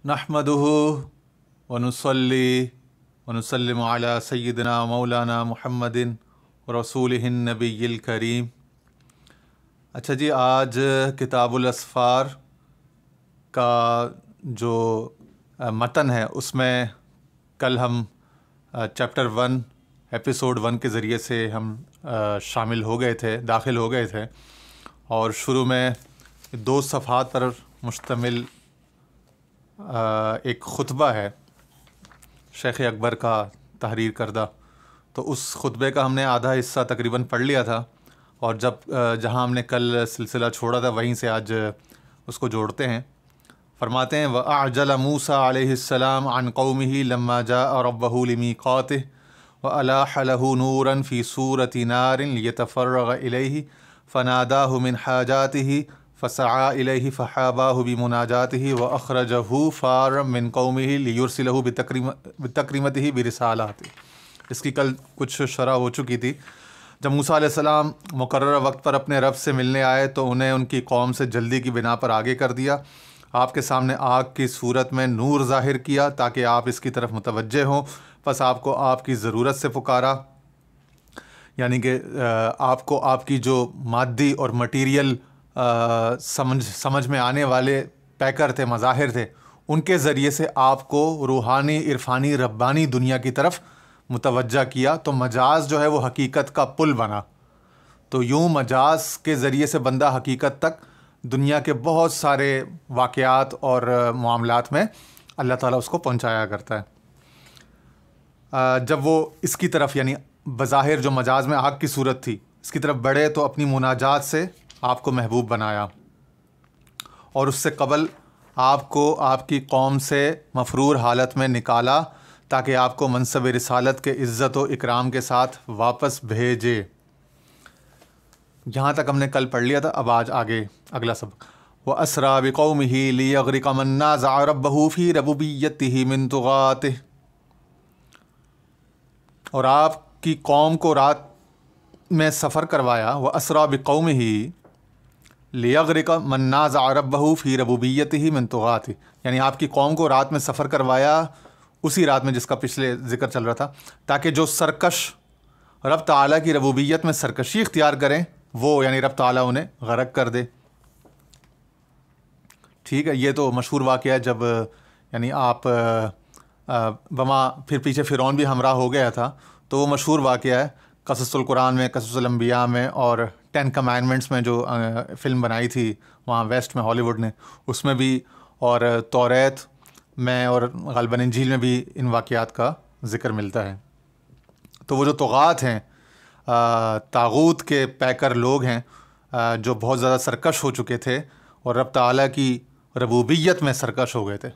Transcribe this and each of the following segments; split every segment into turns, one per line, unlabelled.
نحمدہ ونصلی ونسلم علی سیدنا مولانا محمد رسولہ النبی الکریم۔ اچھا جی، آج کتاب الاسفار کا جو متن ہے اس میں کل ہم چیپٹر 1 ایپیسوڈ 1 کے ذریعے سے ہم شامل ہو گئے تھے، داخل ہو گئے تھے، اور شروع میں 2 صفحات پر مشتمل ایک خطبہ ہے شیخ اکبر کا تحریر کردہ، تو اس خطبے کا ہم نے آدھا حصہ تقریباً پڑھ لیا تھا، اور جہاں ہم نے کل سلسلہ چھوڑا تھا وہیں سے آج اس کو جوڑتے ہیں۔ فرماتے ہیں وَأَعْجَلَ مُوسَىٰ علیہ السلام عن قومه لما جاء ربه لميقاته وألاح له نورا في صورة نار ليتفرغ إليه فناداه من حاجاته فسعى إليه فحاباه بمناجاته وأخرجه فارا من قومه ليرسله بتکریمته برسالاته۔ اس کی کل کچھ شرح ہو چکی تھی۔ جب موسیٰ علیہ السلام مقررہ وقت پر اپنے رب سے ملنے آئے تو انہیں ان کی قوم سے جلدی کی بنا پر آگے کر دیا، آپ کے سامنے آگ کی صورت میں نور ظاہر کیا تاکہ آپ اس کی طرف متوجہ ہوں، پس آپ کو آپ کی ضرورت سے پکارا، یعنی کہ آپ کو آپ کی جو مادی اور مٹیریل سمجھ میں آنے والے پیکر تھے، مظاہر تھے، ان کے ذریعے سے آپ کو روحانی، عرفانی، ربانی دنیا کی طرف متوجہ کیا، تو مجاز جو ہے وہ حقیقت کا پل بنا۔ تو یوں مجاز کے ذریعے سے بندہ حقیقت تک دنیا کے بہت سارے واقعات اور معاملات میں اللہ تعالیٰ اس کو پہنچایا کرتا ہے۔ جب وہ اس کی طرف، یعنی بظاہر جو مجاز میں آگ کی صورت تھی، اس کی طرف بڑھے تو اپنی مناجات سے آپ کو محبوب بنایا، اور اس سے قبل آپ کو آپ کی قوم سے مفرور حالت میں نکالا تاکہ آپ کو منصب رسالت کے عزت و اکرام کے ساتھ واپس بھیجے۔ یہاں تک ہم نے کل پڑھ لیا تھا، اب آج آگے اگلا سبق۔ وَأَسْرَىٰ بِقَوْمِهِ لِيَغْرِقَ مَن نَازَعَ رَبَّهُ فِي رُبُوبِيَّتِهِ مِن طُغَاتِهِ، اور آپ کی قوم کو رات میں سفر کروایا۔ وَأَسْرَىٰ بِقَوْمِهِ لِيَغْرِقَ مَن نَازَعَ رَبَّهُ فِي رُبُوبِيَّتِهِ مِن طُغَاتِهِ، یعنی آپ کی قوم کو رات میں سفر کروایا، اسی رات میں جس کا پچھلے ذکر چل رہا تھا، تاکہ جو سرکش رب تعالیٰ کی ربوبیت میں سرکشی اختیار کریں، وہ یعنی رب تعالیٰ انہیں غرق کر دے۔ ٹھیک ہے، یہ تو مشہور واقعہ ہے جب یعنی آپ وہاں پھر پیچھے فرعون بھی ہمراہ ہو گیا تھا، تو وہ مشہور واقعہ ہے قصص القرآن میں، قصص الانبیاء میں، اور 10 کمانڈمنٹس میں جو فلم بنائی تھی وہاں ویسٹ میں، ہالی ووڈ نے، اس میں بھی، اور توریت میں اور غالباً انجیل میں بھی ان واقعات کا ذکر ملتا ہے۔ تو وہ جو طغات ہیں، طاغوت کے پیکر لوگ ہیں، جو بہت زیادہ سرکش ہو چکے تھے اور رب تعالیٰ کی ربوبیت میں سرکش ہو گئے تھے،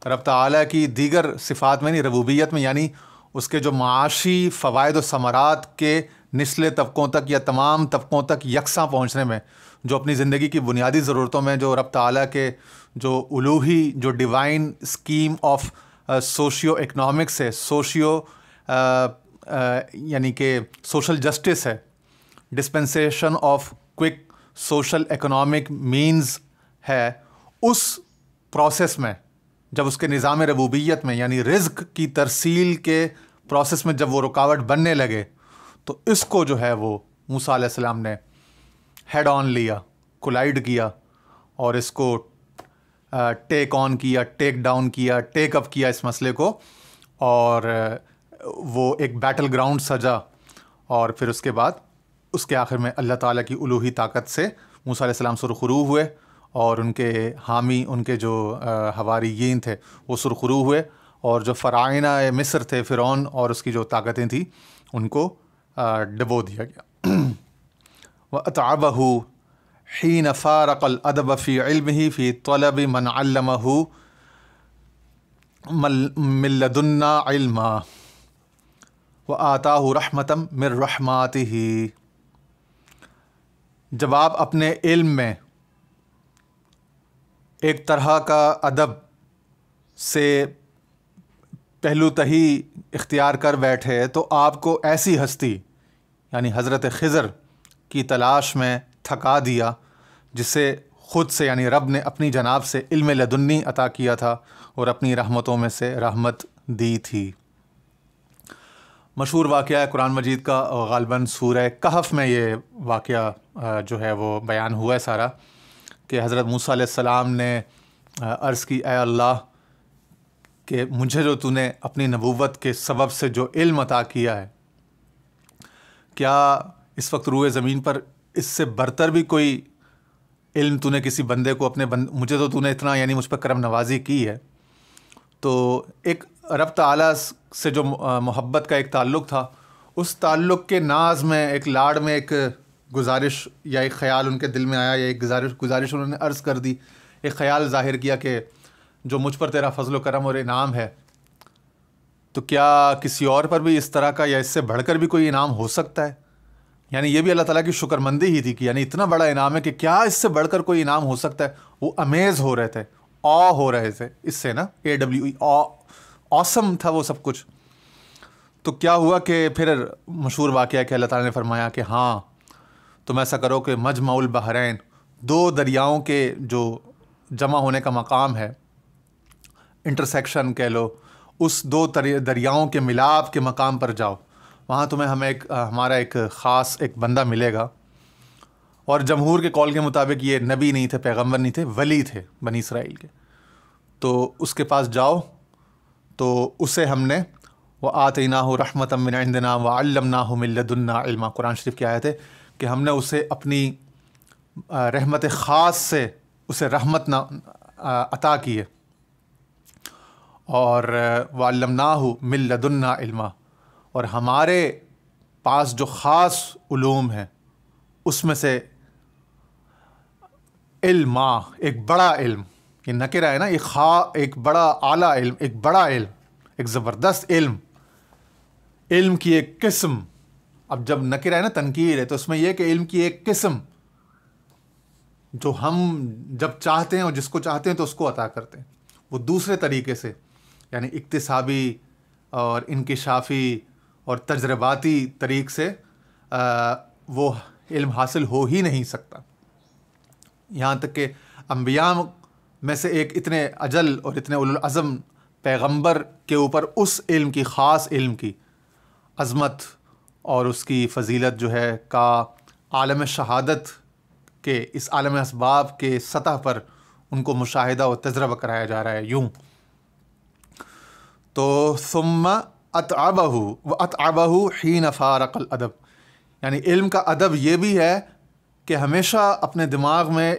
رب تعالیٰ کی دیگر صفات میں نہیں، ربوبیت میں، یعنی اس کے جو معاشی فوائد و ثمرات کے نچلے طبقوں تک یا تمام طبقوں تک یکساں پہنچنے میں، جو اپنی زندگی کی بنیادی ضرورتوں میں جو رب تعالیٰ کے جو الوہی، جو divine scheme of socio economics ہے، یعنی کہ سوشل جسٹس ہے، dispensation of quick social economic means ہے، اس پروسیس میں جب اس کے نظام ربوبیت میں، یعنی رزق کی ترسیل کے پروسیس میں جب وہ رکاوٹ بننے لگے، تو اس کو جو ہے وہ موسیٰ علیہ السلام نے ہیڈ آن لیا، کولائڈ کیا، اور اس کو ٹیک آن کیا، ٹیک ڈاؤن کیا، ٹیک اپ کیا اس مسئلے کو، اور وہ ایک بیٹل گراؤنڈ سجا، اور پھر اس کے بعد اس کے آخر میں اللہ تعالیٰ کی الوہی طاقت سے موسیٰ علیہ السلام سرخرو ہوئے، اور ان کے حامی، ان کے جو حواریین تھے وہ سرخرو ہوئے، اور جو فرعونہ مصر تھے، فرعون اور اس کی جو طاقتیں تھیں، ان کو ڈبو دیا گیا۔ وَأَتْعَبَهُ حِينَ فَارَقَ الْأَدَبَ فِي عِلْمِهِ فِي طَلَبِ مَنْ عَلَّمَهُ مِن لَدُنَّا عِلْمًا وَآتَاهُ رَحْمَةً مِّن رَحْمَاتِهِ۔ جب آپ اپنے علم میں ایک طرح کا ادب سے پہلو تہی اختیار کر بیٹھے، تو آپ کو ایسی ہستی، یعنی حضرت خضر کی تلاش میں تھکا دیا، جس سے خود سے یعنی رب نے اپنی جناب سے علم لدنی عطا کیا تھا اور اپنی رحمتوں میں سے رحمت دی تھی۔ مشہور واقعہ ہے قرآن مجید کا، غالباً سورہ کہف میں یہ واقعہ جو ہے وہ بیان ہوا ہے سارا، کہ حضرت موسیٰ علیہ السلام نے عرض کی اے اللہ کہ مجھے جو تو نے اپنی نبوت کے سبب سے جو علم عطا کیا ہے، کیا اس وقت روئے زمین پر اس سے برتر بھی کوئی علم تو نے کسی بندے کو مجھے تو نے اتنا یعنی مجھ پر کرم نوازی کی ہے۔ تو ایک رب تعالیٰ سے جو محبت کا ایک تعلق تھا، اس تعلق کے ناز میں، ایک لاڑ میں ایک گزارش یا ایک خیال ان کے دل میں آیا، یا ایک گزارش انہوں نے عرض کر دی، ایک خیال ظاہر کیا کہ جو مجھ پر تیرا فضل و کرم اور انعام ہے، تو کیا کسی اور پر بھی اس طرح کا یا اس سے بڑھ کر بھی کوئی انعام ہو سکتا ہے؟ یعنی یہ بھی اللہ تعالیٰ کی شکر مندی ہی تھی کہ یعنی اتنا بڑا انعام ہے کہ کیا اس سے بڑھ کر کوئی انعام ہو سکتا ہے۔ وہ امیز ہو رہے تھے، ہو رہے تھے اس سے نا، آسم تھا وہ سب کچھ۔ تو کیا ہوا کہ پھر مشہور واقعہ ہے کہ اللہ تعالیٰ نے فرمایا کہ ہاں تم ایسا کرو کہ مجمع البحرین، دو دریاؤں کے جو جمع ہونے کا مقام ہے، انٹرسیکشن کہہ لو، اس دو دریاؤں کے ملاپ کے مقام پر جاؤ، وہاں تمہیں ہمارا ایک خاص ایک بندہ ملے گا۔ اور جمہور کے قول کے مطابق یہ نبی نہیں تھے، پیغمبر نہیں تھے، ولی تھے بنی اسرائیل کے۔ تو اس کے پاس جاؤ، تو اسے ہم نے وَآتَيْنَاهُ رَحْمَةً مِّنْ عِنْدِنَا وَعَلَّمْنَاهُ مِن لَّدُنَّا عِلْمًا، قرآن شریف کی آیت ہے کہ ہم نے اسے اپنی رحمت خاص سے اسے رحمت عطا کی ہے، اور وَعَلَّمْنَاهُ مِن لَّدُنَّا عِلْمًا، اور ہمارے پاس جو خاص علوم ہیں اس میں سے علما، ایک بڑا علم، یہ نکرہ ہے نا، ایک بڑا اعلیٰ علم، ایک بڑا علم، ایک زبردست علم کی ایک قسم۔ اب جب نکرہ ہے نا، تنکیر ہے، تو اس میں یہ کہ علم کی ایک قسم جو ہم جب چاہتے ہیں اور جس کو چاہتے ہیں تو اس کو عطا کرتے ہیں، وہ دوسرے طریقے سے یعنی اکتسابی اور انکشافی اور تجرباتی طریق سے وہ علم حاصل ہو ہی نہیں سکتا۔ یہاں تک کہ انبیاء میں سے ایک اتنے اجل اور اتنے اولوالعزم پیغمبر کے اوپر اس علم کی، خاص علم کی عظمت اور اس کی فضیلت جو ہے کا عالم شہادت کے، اس عالم اسباب کے سطح پر ان کو مشاہدہ اور تجربہ کرایا جا رہا ہے۔ یوں تو ثم اتعبہ واتعبہ حین فارق الادب، یعنی علم کا ادب یہ بھی ہے کہ ہمیشہ اپنے دماغ میں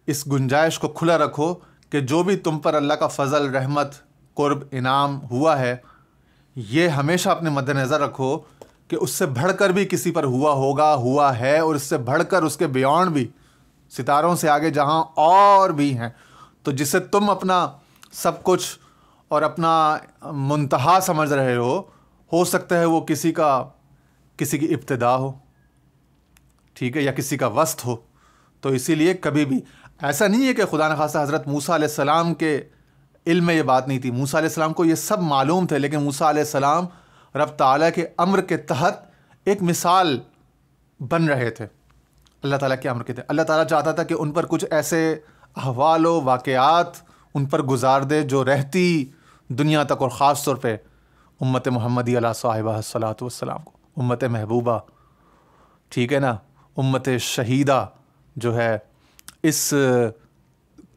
اس گنجائش کو کھلا رکھو کہ جو بھی تم پر اللہ کا فضل، رحمت، قرب، انعام ہوا ہے، یہ ہمیشہ اپنے مد نظر رکھو کہ اس سے بڑھ کر بھی کسی پر ہوا ہوگا، ہوا ہے، اور اس سے بڑھ کر اس کے بیانڈ بھی، ستاروں سے آگے جہاں اور بھی ہیں۔ تو جسے تم اپنا سب کچھ اور اپنا منتہا سمجھ رہے ہو سکتا ہے وہ کسی کی ابتدا ہو، ٹھیک ہے، یا کسی کا وسط ہو۔ تو اسی لیے کبھی بھی ایسا نہیں ہے کہ خدا نخواستہ حضرت موسیٰ علیہ السلام کے علم میں یہ بات نہیں تھی، موسیٰ علیہ السلام کو یہ سب معلوم تھے، لیکن موسیٰ علیہ السلام رب تعالیٰ کے امر کے تحت ایک مثال بن رہے تھے، اللہ تعالیٰ کے امر کے تحت۔ اللہ تعالیٰ چاہتا تھا کہ ان پر کچھ ایسے احوال و واقعات ان پر گزار دے جو رہتی دنیا تک، اور خاص طور پہ امت محمدی علیہ صاحبہ الصلاۃ والسلام کو، امت محبوبہ، ٹھیک ہے نا، امت شہیدہ جو ہے،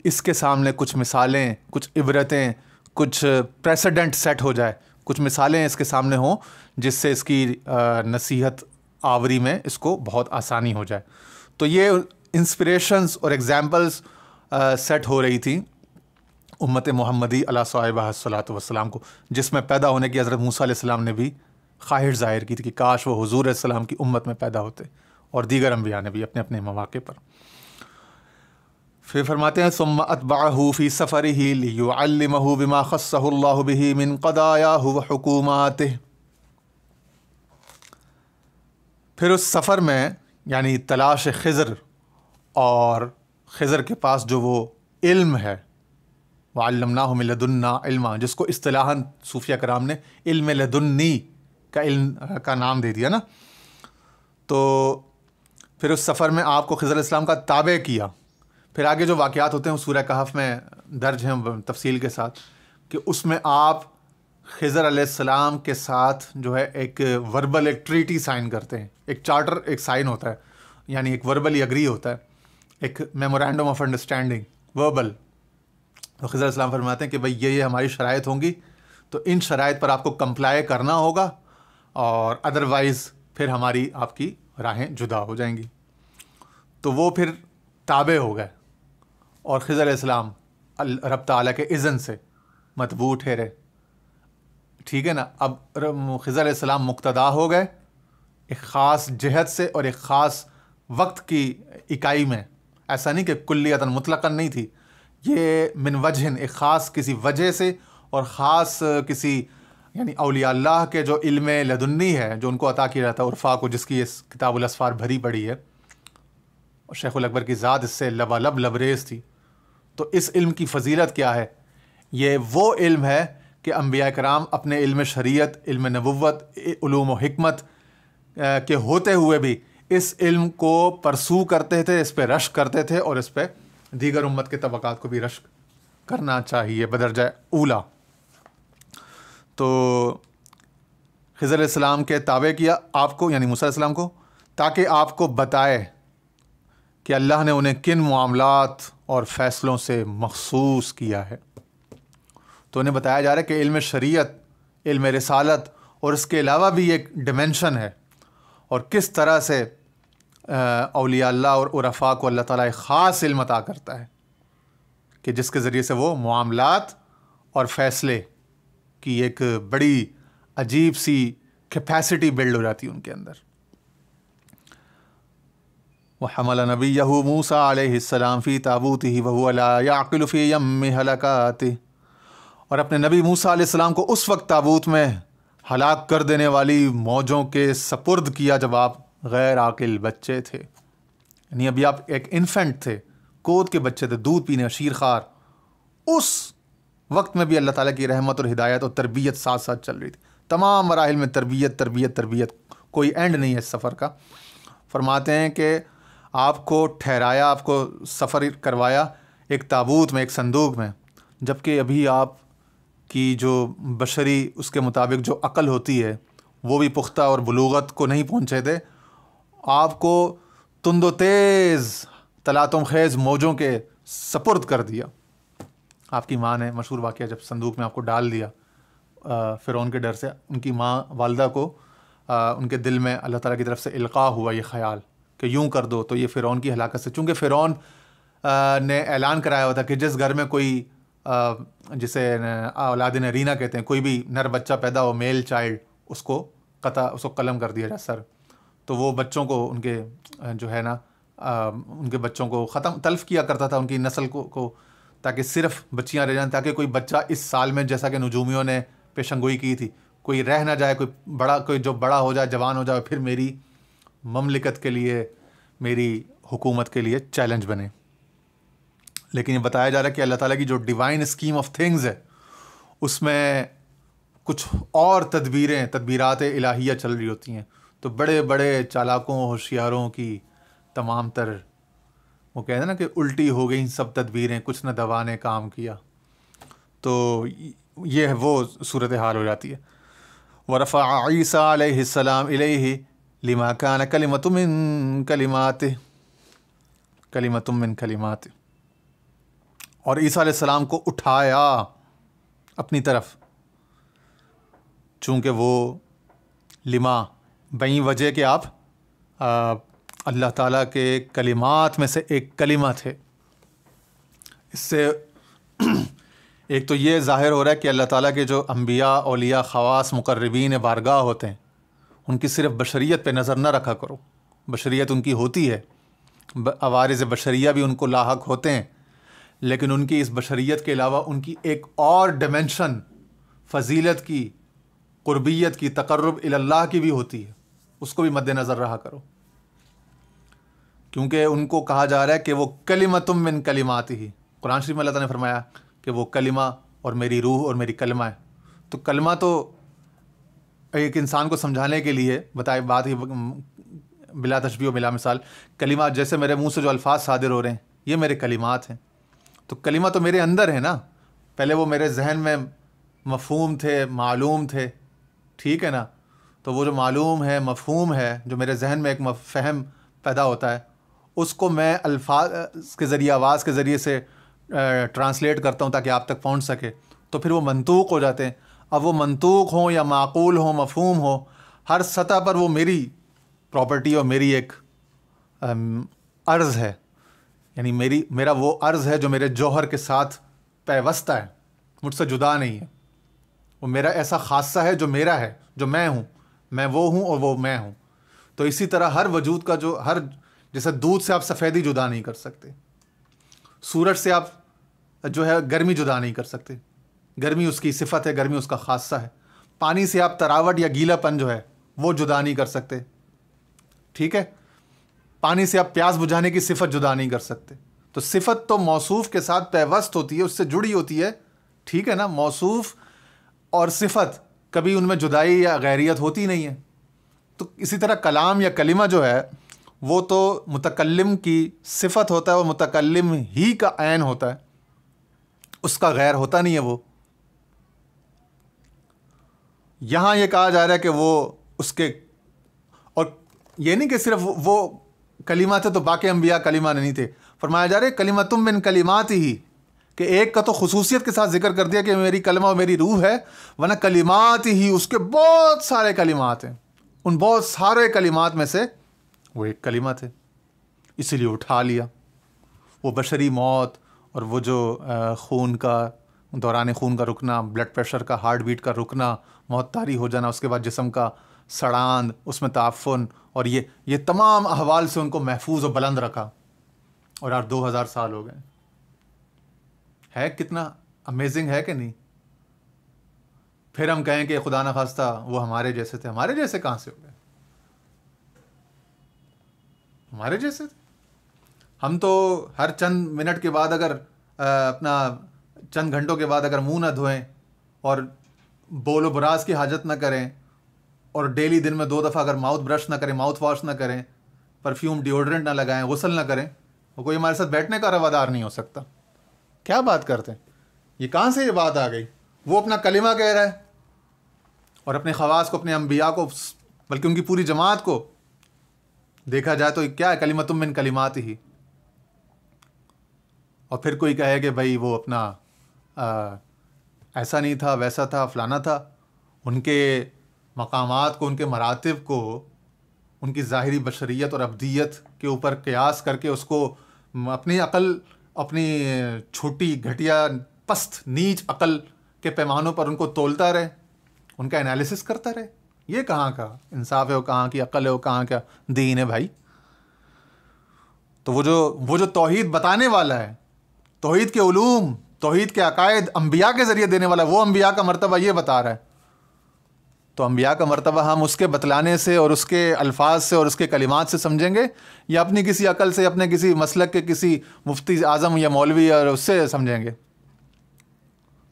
اس کے سامنے کچھ مثالیں، کچھ عبرتیں، کچھ پریسیڈنٹ سیٹ ہو جائے، کچھ مثالیں اس کے سامنے ہوں جس سے اس کی نصیحت آوری میں اس کو بہت آسانی ہو جائے۔ تو یہ انسپریشنز اور ایگزامپلز سیٹ ہو رہی تھیں امت محمدی علیہ صاحبہ الصلاۃ والسلام کو، جس میں پیدا ہونے کی حضرت موسیٰ علیہ السلام نے بھی خواہش ظاہر کی تھی کہ کاش وہ حضور علیہ السلام کی امت میں پیدا ہوتے، اور دیگر انبیاء نے بھی اپنے اپنے مواقع پر۔ پھر فرماتے ہیں ثم اتبعہ فی سفرہ لیعلمہ بما خصہ اللہ بہ من قضایاہ وحکوماتہ، پھر اس سفر میں یعنی تلاش خضر، اور خضر کے پاس جو وہ علم ہے، وعلمناہ من لدنا علما، جس کو اصطلاحاً صوفیہ کرام نے علم لدنی کا علم کا نام دے دیا نا۔ تو پھر اس سفر میں آپ کو خضر علیہ السلام کا تابع کیا. پھر آگے جو واقعات ہوتے ہیں سورہ کہف میں درج ہیں تفصیل کے ساتھ، کہ اس میں آپ خضر علیہ السلام کے ساتھ جو ہے ایک وربل ایک ٹریٹی سائن کرتے ہیں، ایک چارٹر ایک سائن ہوتا ہے، یعنی ایک وربلی اگری ہوتا ہے، ایک میمورینڈم آف انڈرسٹینڈنگ وربل. تو خضر علیہ السلام فرماتے ہیں کہ بھئی یہ ہماری شرائط ہوں گی، تو ان شرائط پر آپ کو کمپلائی کرنا ہوگا، اور ادروائز پھر ہماری آپ کی راہیں جدا ہو جائیں گی. تو وہ پھر تابع ہو گئے، اور خضر علیہ السلام رب تعالیٰ کے اذن سے متبوع ٹھہرے. ٹھیک ہے نا. اب خضر علیہ السلام مقتدا ہو گئے ایک خاص جہت سے اور ایک خاص وقت کی اکائی میں. ایسا نہیں کہ کلیتاً مطلقاً نہیں تھی، یہ من وجہ ایک خاص کسی وجہ سے، اور خاص کسی یعنی اولیاء اللہ کے جو علم لدنی ہے جو ان کو عطا کیا جاتا ہے عرفا کو، جس کی اس کتاب الاسفار بھری پڑی ہے، اور شیخ الاکبر کی ذات اس سے لبالب لبریز تھی. تو اس علم کی فضیلت کیا ہے؟ یہ وہ علم ہے کہ انبیاء کرام اپنے علم شریعت، علم نبوت، علوم و حکمت کے ہوتے ہوئے بھی اس علم کو پرسو کرتے تھے، اس پہ رشک کرتے تھے، اور اس پہ دیگر امت کے طبقات کو بھی رشک کرنا چاہیے بدرجہ اولا. تو خضر علیہ السلام کے تابع کیا آپ کو، یعنی موسیٰ علیہ السلام کو، تاکہ آپ کو بتائے کہ اللہ نے انہیں کن معاملات اور فیصلوں سے مخصوص کیا ہے. تو انہیں بتایا جا رہا ہے کہ علم شریعت، علم رسالت، اور اس کے علاوہ بھی ایک ڈیمنشن ہے، اور کس طرح سے اولیاء اللہ اور عرفاء کو اللہ تعالیٰ ایک خاص علم عطا کرتا ہے کہ جس کے ذریعے سے وہ معاملات اور فیصلے کی ایک بڑی عجیب سی کیپیسٹی بلڈ ہو جاتی ہے ان کے اندر. وَحَمَلَ نَبِيَّهُ مُوسَىٰ علیہ السلام فی تابوتہ وَهُوَ لَا يَعْقِلُ فِي يَمِّ هَلَكَاتِهِ. اور اپنے نبی موسیٰ علیہ السلام کو اس وقت تابوت میں ہلاک کر دینے والی موجوں کے سپرد کیا جب آپ غیر عاقل بچے تھے. یعنی ابھی آپ ایک انفینٹ تھے، گود کے بچے تھے، دودھ پینے شیر خوار. اس وقت میں بھی اللہ تعالیٰ کی رحمت اور ہدایت اور تربیت ساتھ ساتھ چل رہی تھی. تمام مراحل میں تربیت تربیت تربیت، کوئی اینڈ نہیں ہے اس سفر کا. فرماتے ہیں کہ آپ کو ٹھہرایا، آپ کو سفر کروایا ایک تابوت میں، ایک صندوق میں، جبکہ ابھی آپ کی جو بشری اس کے مطابق جو عقل ہوتی ہے وہ بھی پختہ اور بلوغت کو نہیں پہنچے تھے. آپ کو تند و تیز تلاطم خیز موجوں کے سپرد کر دیا. آپ کی ماں نے، مشہور واقعہ، جب صندوق میں آپ کو ڈال دیا فرعون کے ڈر سے، ان کی ماں والدہ کو ان کے دل میں اللہ تعالیٰ کی طرف سے القاء ہوا یہ خیال کہ یوں کر دو تو یہ فرعون کی ہلاکت سے، چونکہ فرعون نے اعلان کرایا ہوا تھا کہ جس گھر میں کوئی جسے اولاد نرینہ کہتے ہیں، کوئی بھی نر بچہ پیدا ہو، میل چائلڈ، اس کو قلم کر دیا جائے سر. تو وہ بچوں کو ان کے جو ہے نا ان کے بچوں کو تلف کیا کرتا تھا، ان کی نسل کو، تاکہ صرف بچیاں رہ جائیں، تاکہ کوئی بچہ اس سال میں، جیسا کہ نجومیوں نے پیشنگوئی کی تھی، کوئی رہ نہ جائے، کوئی جو بڑا ہو جائے، جوان ہو جائے، پھر میری مملکت کے لیے، میری حکومت کے لیے چیلنج بنے. لیکن یہ بتایا جا رہا ہے کہ اللہ تعالیٰ کی جو ڈیوائن اسکیم آف تھنگز ہے اس میں کچھ اور تدبیرات الہیہ چل رہی ہوتی ہیں. تو بڑے بڑے چالاکوں، ہوشیاروں کی تمام تر، وہ کہتے ہیں نا کہ الٹی ہو گئیں سب تدبیریں، کچھ نہ دوا نے کام کیا. تو یہ وہ صورتحال ہو جاتی ہے. ورفع عیسیٰ علیہ السلام الیہ لما کان کلمۃ من کلماتہ. اور عیسیٰ علیہ السلام کو اٹھایا اپنی طرف، چونکہ وہ لما بئی وجہ کہ آپ اللہ تعالیٰ کے کلمات میں سے ایک کلمہ تھے. اس سے ایک تو یہ ظاہر ہو رہا ہے کہ اللہ تعالیٰ کے جو انبیاء، اولیاء، خواص، مقربین بارگاہ ہوتے ہیں، ان کی صرف بشریت پہ نظر نہ رکھا کرو. بشریت ان کی ہوتی ہے، عوارض بشریہ بھی ان کو لاحق ہوتے ہیں، لیکن ان کی اس بشریت کے علاوہ ان کی ایک اور ڈیمنشن فضیلت کی، قربیت کی، تقرب اللہ کی بھی ہوتی ہے. اس کو بھی مد نظر رہا کرو، کیونکہ ان کو کہا جا رہا ہے کہ وہ کلمۃ من کلماتہ. قرآن شریف میں اللہ تعالیٰ نے فرمایا کہ وہ کلمہ اور میری روح اور میری کلمہ ہے. تو کلمہ تو ایک انسان کو سمجھانے کے لیے بات ہی بلا تشبیہ و بلا مثال. کلمات جیسے میرے منہ سے جو الفاظ صادر ہو رہے ہیں یہ میرے کلمات ہیں. تو کلمہ تو میرے اندر ہے نا, پہلے وہ میرے ذہن میں مفہوم تھے, معلوم تھے, ٹھیک ہے نا. تو وہ جو معلوم ہے, مفہوم ہے, جو میرے ذہن میں ایک فہم پیدا ہوتا ہے, اس کو میں الفاظ کے ذریعے, آواز کے ذریعے سے ٹرانسلیٹ کرتا ہوں تاکہ آپ تک پہنچ سکے. تو پھر وہ منطوق ہو جاتے ہیں. اب وہ منطوق ہوں یا معقول ہوں, مفہوم ہو, ہر سطح پر وہ میری پراپرٹی اور میری ایک عرض ہے. یعنی میرا وہ عرض ہے جو میرے جوہر کے ساتھ پیوستہ ہے, مجھ سے جدا نہیں ہے. وہ میرا ایسا خاصہ ہے جو میرا ہے, جو میں ہوں, میں وہ ہوں اور وہ میں ہوں. تو اسی طرح ہر وجود کا جو جیسے دودھ سے آپ سفیدی جدا نہیں کر سکتے, سورج سے آپ جو ہے گرمی جدا نہیں کر سکتے, گرمی اس کی صفت ہے, گرمی اس کا خاصہ ہے. پانی سے آپ تراوٹ یا گیلا پن جو ہے وہ جدا نہیں کر سکتے, ٹھیک ہے. پانی سے آپ پیاس بجھانے کی صفت جدا نہیں کر سکتے. تو صفت تو موصوف کے ساتھ پیوست ہوتی ہے, اس سے جڑی ہوتی ہے, ٹھیک ہے نا. موصوف اور صفت کبھی ان میں جدائی یا غیریت ہوتی نہیں ہے. تو اسی طرح کلام یا کلمہ جو ہے وہ تو متکلم کی صفت ہوتا ہے, وہ متکلم ہی کا عین ہوتا ہے, اس کا غیر ہوتا نہیں ہے. وہ یہاں یہ کہا جا رہا ہے کہ وہ اس کے, اور یہ نہیں کہ صرف وہ کلمہ تھے تو باقی انبیاء کلمہ نہیں تھے. فرمایا جا رہا ہے کلمۃ من کلمات ہی, کہ ایک کا تو خصوصیت کے ساتھ ذکر کر دیا کہ میری کلمہ اور میری روح ہے, ورنہ کلمات ہی اس کے بہت سارے کلمات ہیں. ان بہت سارے کلمات میں سے وہ ایک کلمہ تھے, اسی لیے اٹھا لیا. وہ بشری موت اور وہ جو خون کا دوران خون کا رکنا, بلڈ پریشر کا, ہارٹ بیٹ کا رکنا, موت طاری ہو جانا, اس کے بعد جسم کا سڑاند, اس میں تعفن, اور یہ تمام احوال سے ان کو محفوظ و بلند رکھا. اور یار 2000 سال ہو گئے. ہے کتنا امیزنگ ہے کہ نہیں. پھر ہم کہیں کہ خدا نخواستہ وہ ہمارے جیسے تھے. ہمارے جیسے کہاں سے ہو گئے؟ ہمارے جیسے تھے. ہم تو ہر چند منٹ کے بعد اگر اپنا چند گھنٹوں کے بعد اگر منہ نہ دھوئیں اور بول و براز کی حاجت نہ کریں, اور ڈیلی دن میں 2 دفعہ اگر ماؤتھ برش نہ کریں, ماؤتھ واش نہ کریں, پرفیوم ڈیوڈرنٹ نہ لگائیں, غسل نہ کریں, وہ کوئی ہمارے ساتھ بیٹھنے کا روادار نہیں ہو سکتا. کیا بات کرتے ہیں؟ یہ کہاں سے یہ بات آ گئی؟ وہ اپنا کلمہ کہہ رہا ہے اور اپنے خواص کو, اپنے انبیاء کو, بلکہ ان کی پوری جماعت کو دیکھا جائے تو کیا ہے, کلمۃ من کلمات ہی. اور پھر کوئی کہے کہ بھائی وہ اپنا ایسا نہیں تھا, ویسا تھا, فلانا تھا. ان کے مقامات کو, ان کے مراتب کو, ان کی ظاہری بشریت اور ابدیت کے اوپر قیاس کر کے اس کو اپنی عقل, اپنی چھوٹی گھٹیا پست نیچ عقل کے پیمانوں پر ان کو تولتا رہے, ان کا انالیسس کرتا رہے. یہ کہاں کا انصاف ہے, وہ کہاں کی عقل ہے, وہ کہاں کا دین ہے بھائی. تو وہ جو توحید بتانے والا ہے, توحید کے علوم, توحید کے عقائد انبیاء کے ذریعے دینے والا ہے, وہ انبیاء کا مرتبہ یہ بتا رہا ہے. تو انبیاء کا مرتبہ ہم اس کے بتلانے سے اور اس کے الفاظ سے اور اس کے کلمات سے سمجھیں گے, یا اپنی کسی عقل سے, اپنے کسی مسلک کے کسی مفتی اعظم یا مولوی اور اس سے سمجھیں گے؟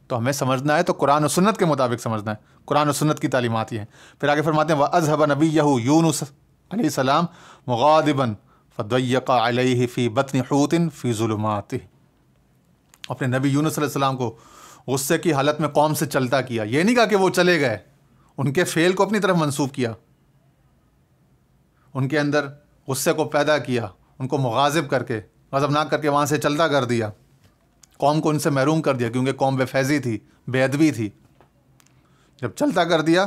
تو ہمیں سمجھنا ہے تو قرآن و سنت کے مطابق سمجھنا ہے. قرآن و سنت کی تعلیمات یہ ہیں. پھر آگے فرماتے ہیں وَأَذْهَبَ نَبِيَّهُ یونس علیہ السلام مغاضبا فضیق علیہ فی بطن حوت فی ظلمات. اپنے نبی یونس علیہ السلام کو غصے کی حالت میں قوم سے چلتا کیا. یہ نہیں کہا کہ وہ چلے گئے, ان کے فعل کو اپنی طرف منسوب کیا, ان کے اندر غصے کو پیدا کیا, ان کو مغاضب کر کے, غضبناک کر کے وہاں سے چلتا کر دیا, قوم کو ان سے محروم کر دیا, کیونکہ قوم بے فیضی تھی, بے ادبی تھی. جب چلتا کر دیا,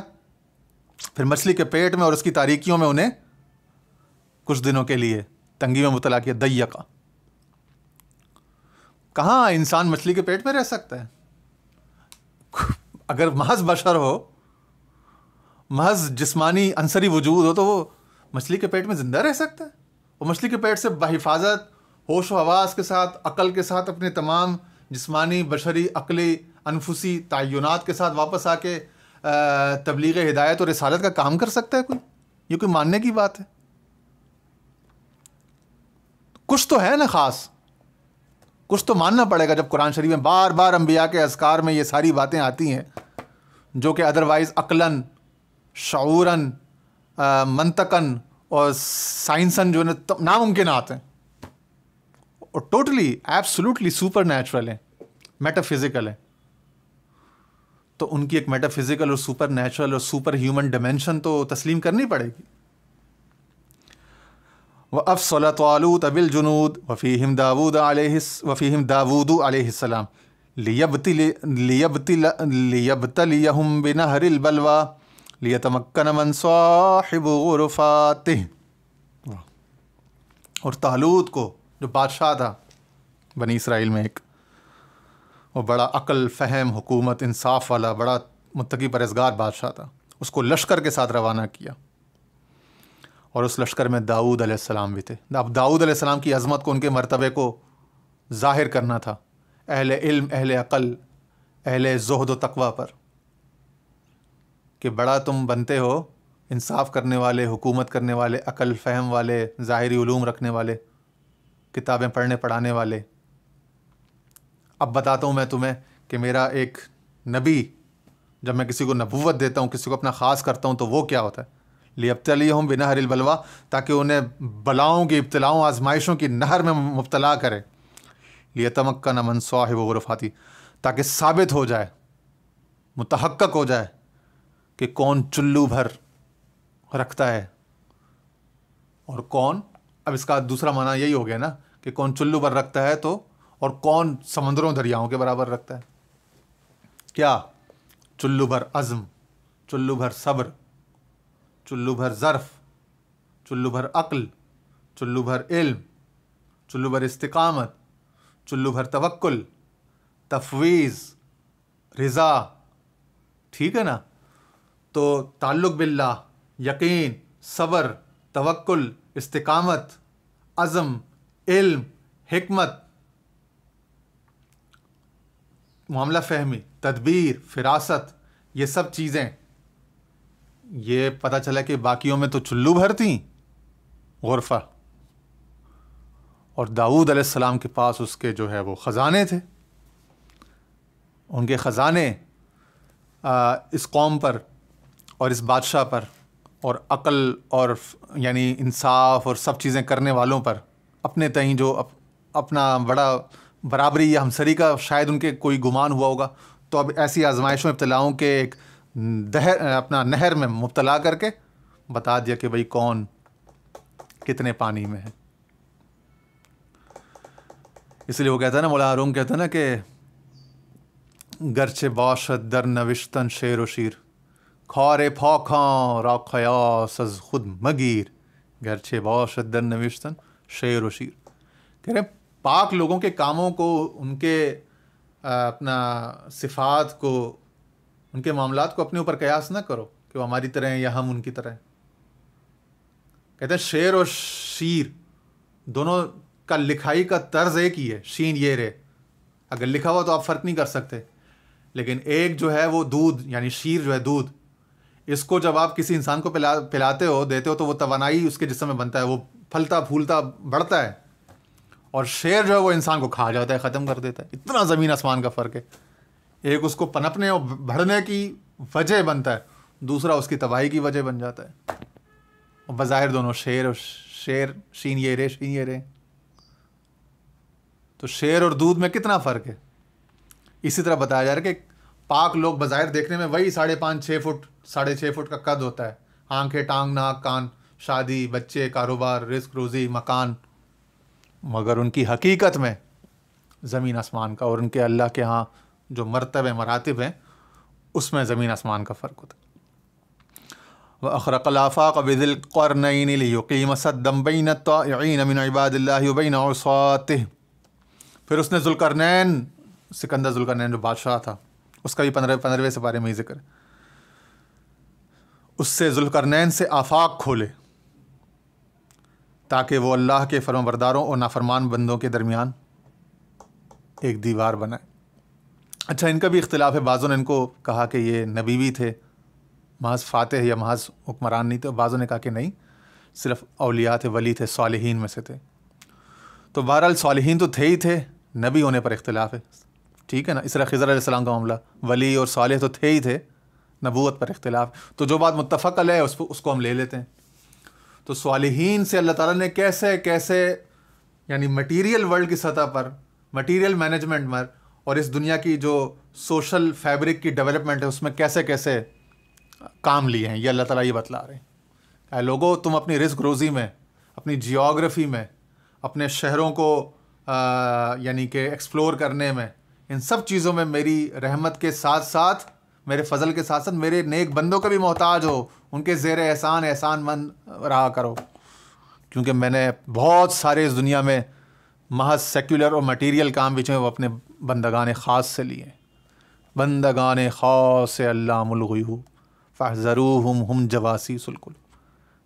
پھر مچھلی کے پیٹ میں اور اس کی تاریکیوں میں انہیں کچھ دنوں کے لیے تنگی میں مبتلا کیا. دیقہ, کہاں انسان مچھلی کے پیٹ میں رہ سکتا ہے؟ اگر محض بشر ہو, محض جسمانی عنصری وجود ہو, تو وہ مچھلی کے پیٹ میں زندہ رہ سکتا ہے؟ وہ مچھلی کے پیٹ سے بحفاظت, ہوش و حواس کے ساتھ, عقل کے ساتھ, اپنے تمام جسمانی, بشری, عقلی, انفسی تعینات کے ساتھ واپس آ کے تبلیغ ہدایت اور رسالت کا کام کر سکتا ہے کوئی؟ یہ کوئی ماننے کی بات ہے؟ کچھ تو ہے نا خاص, کچھ تو ماننا پڑے گا. جب قرآن شریف میں بار بار انبیاء کے اذکار میں یہ ساری باتیں آتی ہیں جو کہ ادروائز عقلاً, شعوراً, منطقاً اور سائنسن جو ہے ناممکنات ہیں، اور ٹوٹلی ایبسولوٹلی سپر نیچرل ہیں، میٹا فزیکل ہیں. تو ان کی ایک میٹا فزیکل اور سپر نیچرل اور سپر ہیومن ڈائمینشن تو تسلیم کرنی پڑے گی. وَأَفْصَلَ طَالُوتَ بِالْجُنُودِ وَفِيهِمْ دَاوُودُ عَلَيْهِ السَّلَامُ لِيَبْتَلِيَهُمْ بِنَهْرِ الْبَلْوَى لِيَتَمَكَّنَ مَنْ صَاحِبُ غُرُفَاتِهِ. اور طالوت کو، جو بادشاہ تھا بنی اسرائیل میں، ایک وہ بڑا عقل فہم حکومت انصاف والا بڑا متقی پرہیزگار بادشاہ تھا، اس کو لشکر کے ساتھ روانہ کیا، اور اس لشکر میں داؤد علیہ السلام بھی تھے. اب داؤد علیہ السلام کی عظمت کو، ان کے مرتبے کو ظاہر کرنا تھا اہل علم، اہل عقل، اہل زہد و تقوی پر، کہ بڑا تم بنتے ہو انصاف کرنے والے، حکومت کرنے والے، عقل فہم والے، ظاہری علوم رکھنے والے، کتابیں پڑھنے پڑھانے والے. اب بتاتا ہوں میں تمہیں کہ میرا ایک نبی، جب میں کسی کو نبوت دیتا ہوں، کسی کو اپنا خاص کرتا ہوں، تو وہ کیا ہوتا ہے؟ لِيَبْتَلِيَهُمْ بِنَهْرِ الْبَلْوَى، تاکہ انہیں بلاؤں کی، ابتلاؤں، آزمائشوں کی نہر میں مبتلا کرے. لِيَتَمَكَّنَ مَنْ صَاحِبُ غُرُفَاتِهِ، تاکہ ثابت ہو جائے، متحقق ہو جائے کہ کون چلو بھر رکھتا ہے اور کون. اب اس کا دوسرا معنی یہی ہو گیا نا کہ کون چلو بھر رکھتا ہے، تو اور کون سمندروں دریاؤں کے برابر رکھتا ہے. کیا؟ چلو بھر عزم، چلو بھر صبر، چلو بھر ظرف، چلو بھر عقل، چلو بھر علم، چلو بھر استقامت، چلو بھر توکل، تفویض، رضا. ٹھیک ہے نا؟ تو تعلق باللہ، یقین، صبر، توکل، استقامت، عزم، علم، حکمت، معاملہ فہمی، تدبیر، فراست، یہ سب چیزیں، یہ پتہ چلا کہ باقیوں میں تو چلو بھر تھیں غرفہ، اور داؤد علیہ السلام کے پاس اس کے جو ہے وہ خزانے تھے. ان کے خزانے اس قوم پر اور اس بادشاہ پر اور عقل اور یعنی انصاف اور سب چیزیں کرنے والوں پر اپنے تئیں جو اپنا بڑا برابری یا ہمسری کا شاید ان کے کوئی گمان ہوا ہوگا، تو اب ایسی آزمائشوں ابتلاؤں کے ایک اپنا نہر میں مبتلا کر کے بتا دیا کہ بھئی کون کتنے پانی میں ہے. اس لیے وہ کہتا ہے نا، مولانا روم کہتا ہے نا کہ گرچہ باشد در نوشتن شعر و شیر، کھارے پھاکاں را قیاس از خود مگیر. گرچہ باشد در نوشتن شعر و شیر، کہہ رہے پاک لوگوں کے کاموں کو، ان کے اپنا صفات کو، ان کے معاملات کو اپنے اوپر قیاس نہ کرو کہ وہ ہماری طرح ہیں یا ہم ان کی طرح ہیں. کہتے ہیں شعر اور شیر دونوں کا لکھائی کا طرز ایک ہی ہے، شین یہ رے، اگر لکھا ہوا تو آپ فرق نہیں کر سکتے. لیکن ایک جو ہے وہ دودھ، یعنی شیر جو ہے دودھ، اس کو جب آپ کسی انسان کو پلاتے ہو، دیتے ہو، تو وہ توانائی اس کے جسم میں بنتا ہے، وہ پھلتا پھولتا بڑھتا ہے. اور شیر جو ہے وہ انسان کو کھا جاتا ہے، ختم کر دیتا ہے. اتنا زمین آسمان کا فرق ہے. ایک اس کو پنپنے اور بڑھنے کی وجہ بنتا ہے، دوسرا اس کی تباہی کی وجہ بن جاتا ہے. اور بظاہر دونوں شیر اور شیر، شین یہ رے، شین یہ رے. تو شیر اور دودھ میں کتنا فرق ہے. اسی طرح بتایا جا رہا ہے کہ پاک لوگ بظاہر دیکھنے میں وہی 5.5-6 فٹ 6.5 فٹ کا قد ہوتا ہے، آنکھیں، ٹانگ، ناک، کان، شادی، بچے، کاروبار، رزق، روزی، مکان، مگر ان کی حقیقت میں زمین آسمان کا، اور ان کے اللہ کے ہاں جو مرتبے مراتب ہیں اس میں زمین آسمان کا فرق ہوتا ہے. وَأَخْرَقَ الْآفَاقَ بِذِي الْقَرْنَيْنِ لِيُقِيمَ سَدًّا بَيْنَ الطَّائِعِينَ مِنْ عِبَادِ اللَّهِ وَبَيْنَ عُصَاتِهِ. پھر اس نے ذوالقرنین، سکندر ذوالقرنین جو بادشاہ تھا، اس کا بھی 15ویں سپارے میں ہی ذکر ہے. اس سے ذوالقرنین سے آفاق کھولے تاکہ وہ اللہ کے فرمانبرداروں اور نافرمان بندوں کے درمیان ایک دیوار بنائے. اچھا، ان کا بھی اختلاف ہے. بعضوں نے ان کو کہا کہ یہ نبی بھی تھے، محض فاتح یا محض حکمران نہیں تھے. بعضوں نے کہا کہ نہیں، صرف اولیاء تھے، ولی تھے، صالحین میں سے تھے. تو بہرحال صالحین تو تھے ہی تھے، نبی ہونے پر اختلاف ہے. ٹھیک ہے نا؟ اس طرح خضر علیہ السلام کا معاملہ، ولی اور صالح تو تھے ہی تھے، نبوت پر اختلاف. تو جو بات متفق علیہ ہے اس کو ہم لے لیتے ہیں. تو صالحین سے اللہ تعالیٰ نے کیسے کیسے یعنی مٹیریل ورلڈ کی سطح پر، مٹیریل مینجمنٹ میں اور اس دنیا کی جو سوشل فیبرک کی ڈیولپمنٹ ہے اس میں کیسے کیسے کام لیے ہیں، یہ اللہ تعالیٰ یہ بتلا رہے ہیں۔ اے لوگوں، تم اپنی رزق روزی میں، اپنی جیوگرافی میں، اپنے شہروں کو یعنی کہ ایکسپلور کرنے میں، ان سب چیزوں میں میری رحمت کے ساتھ ساتھ، میرے فضل کے ساتھ ساتھ میرے نیک بندوں کا بھی محتاج ہو، ان کے زیر احسان مند رہا کرو، کیونکہ میں نے بہت سارے اس دنیا میں محض سیکولر اور مٹیریل کام بھی وہ اپنے بندگان خاص سے لیے، بندگان خاص علام الغیوب فاحذروہم ہم جواسیس القلوب۔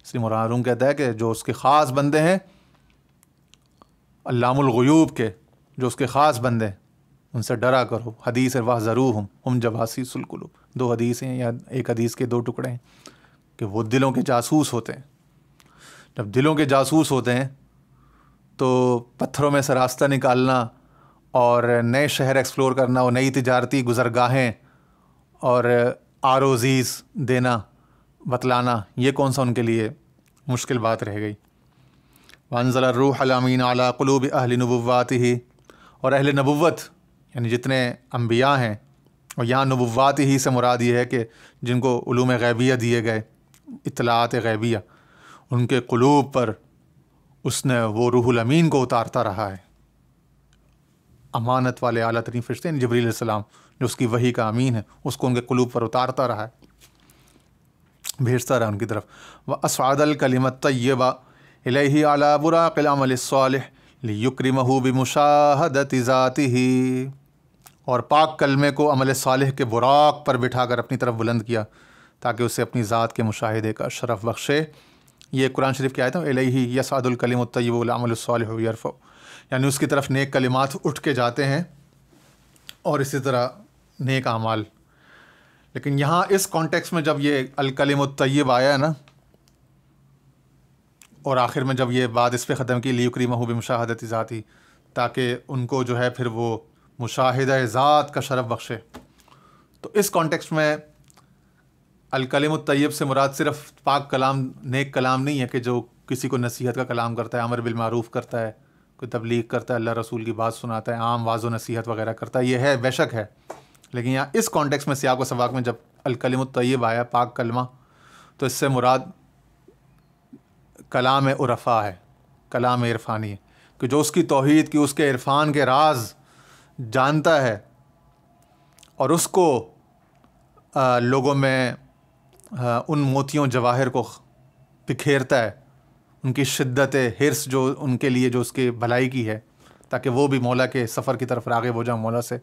اس لیے مولانا روم کہتا ہے کہ جو اس کے خاص بندے ہیں، علام الغیوب کے جو اس کے خاص بندے ہیں، ان سے ڈرا کرو۔ حدیث ہے واحذروہم ہم جواسیس القلوب، 2 حدیث ہیں یا ایک حدیث کے 2 ٹکڑے ہیں کہ وہ دلوں کے جاسوس ہوتے ہیں۔ جب دلوں کے جاسوس ہوتے ہیں تو پتھروں میں سے راستہ نکالنا اور نئے شہر ایکسپلور کرنا اور نئی تجارتی گزرگاہیں اور آروزیز دینا بتلانا، یہ کون سا ان کے لیے مشکل بات رہ گئی۔ وانزل الروح الامین علی قلوب اہل نبواتہ، اور اہل نبوت یعنی جتنے انبیاء ہیں، اور یہاں نبوات ہی سے مراد یہ ہے کہ جن کو علوم غیبیہ دیے گئے، اطلاعات غیبیہ، ان کے قلوب پر اس نے وہ روح الامین کو اتارتا رہا ہے، امانت والے اعلیٰ ترین فرشتے ہیں جبریل علیہ السلام، جو اس کی وحی کا امین ہے، اس کو ان کے قلوب پر اتارتا رہا ہے، بھیجتا رہا ان کی طرف۔ وَأَصْعَدَ الْكَلِمَ الطَّيِّبَ إِلَيْهِ عَلَى بُرَاقِ الْعَمَلِ الصَّالِحِ لِيُكْرِمَهُ بِمُشَاهَدَةِ ذَاتِهِ، اور پاک کلمے کو عمل صالح کے براق پر بٹھا کر اپنی طرف بلند کیا تاکہ اسے اپنی ذات کے مشاہدے کا شرف بخشے۔ یہ قرآن شریف کی آیت ہے، الیہ یصعد الکلم الطیب والعمل الصالح یرفع، یعنی اس کی طرف نیک کلمات اٹھ کے جاتے ہیں اور اسی طرح نیک اعمال۔ لیکن یہاں اس کانٹیکس میں جب یہ الکلم الطیب آیا ہے نا، اور آخر میں جب یہ بات اس پہ ختم کی لیکرمہ بمشاہدۃ ذاتی، تاکہ ان کو جو ہے پھر وہ مشاہدہ ذات کا شرف بخشے، تو اس کانٹیکسٹ میں الکلم الطیب سے مراد صرف پاک کلام، نیک کلام نہیں ہے کہ جو کسی کو نصیحت کا کلام کرتا ہے، امر بالمعروف کرتا ہے، کوئی تبلیغ کرتا ہے، اللہ رسول کی بات سناتا ہے، عام واعظ و نصیحت وغیرہ کرتا ہے، یہ ہے بے شک ہے، لیکن یہاں اس کانٹیکس میں سیاق و سباق میں جب الکلم الطیب آیا، پاک کلمہ، تو اس سے مراد کلام عرفا ہے، کلام عرفانی ہے، کہ جو اس کی توحید کی، اس کے عرفان کے راز جانتا ہے اور اس کو لوگوں میں ان موتیوں جواہر کو بکھیرتا ہے، ان کی شدت حرص جو ان کے لیے جو اس کی بھلائی کی ہے، تاکہ وہ بھی مولا کے سفر کی طرف راغب ہو جائیں، مولا سے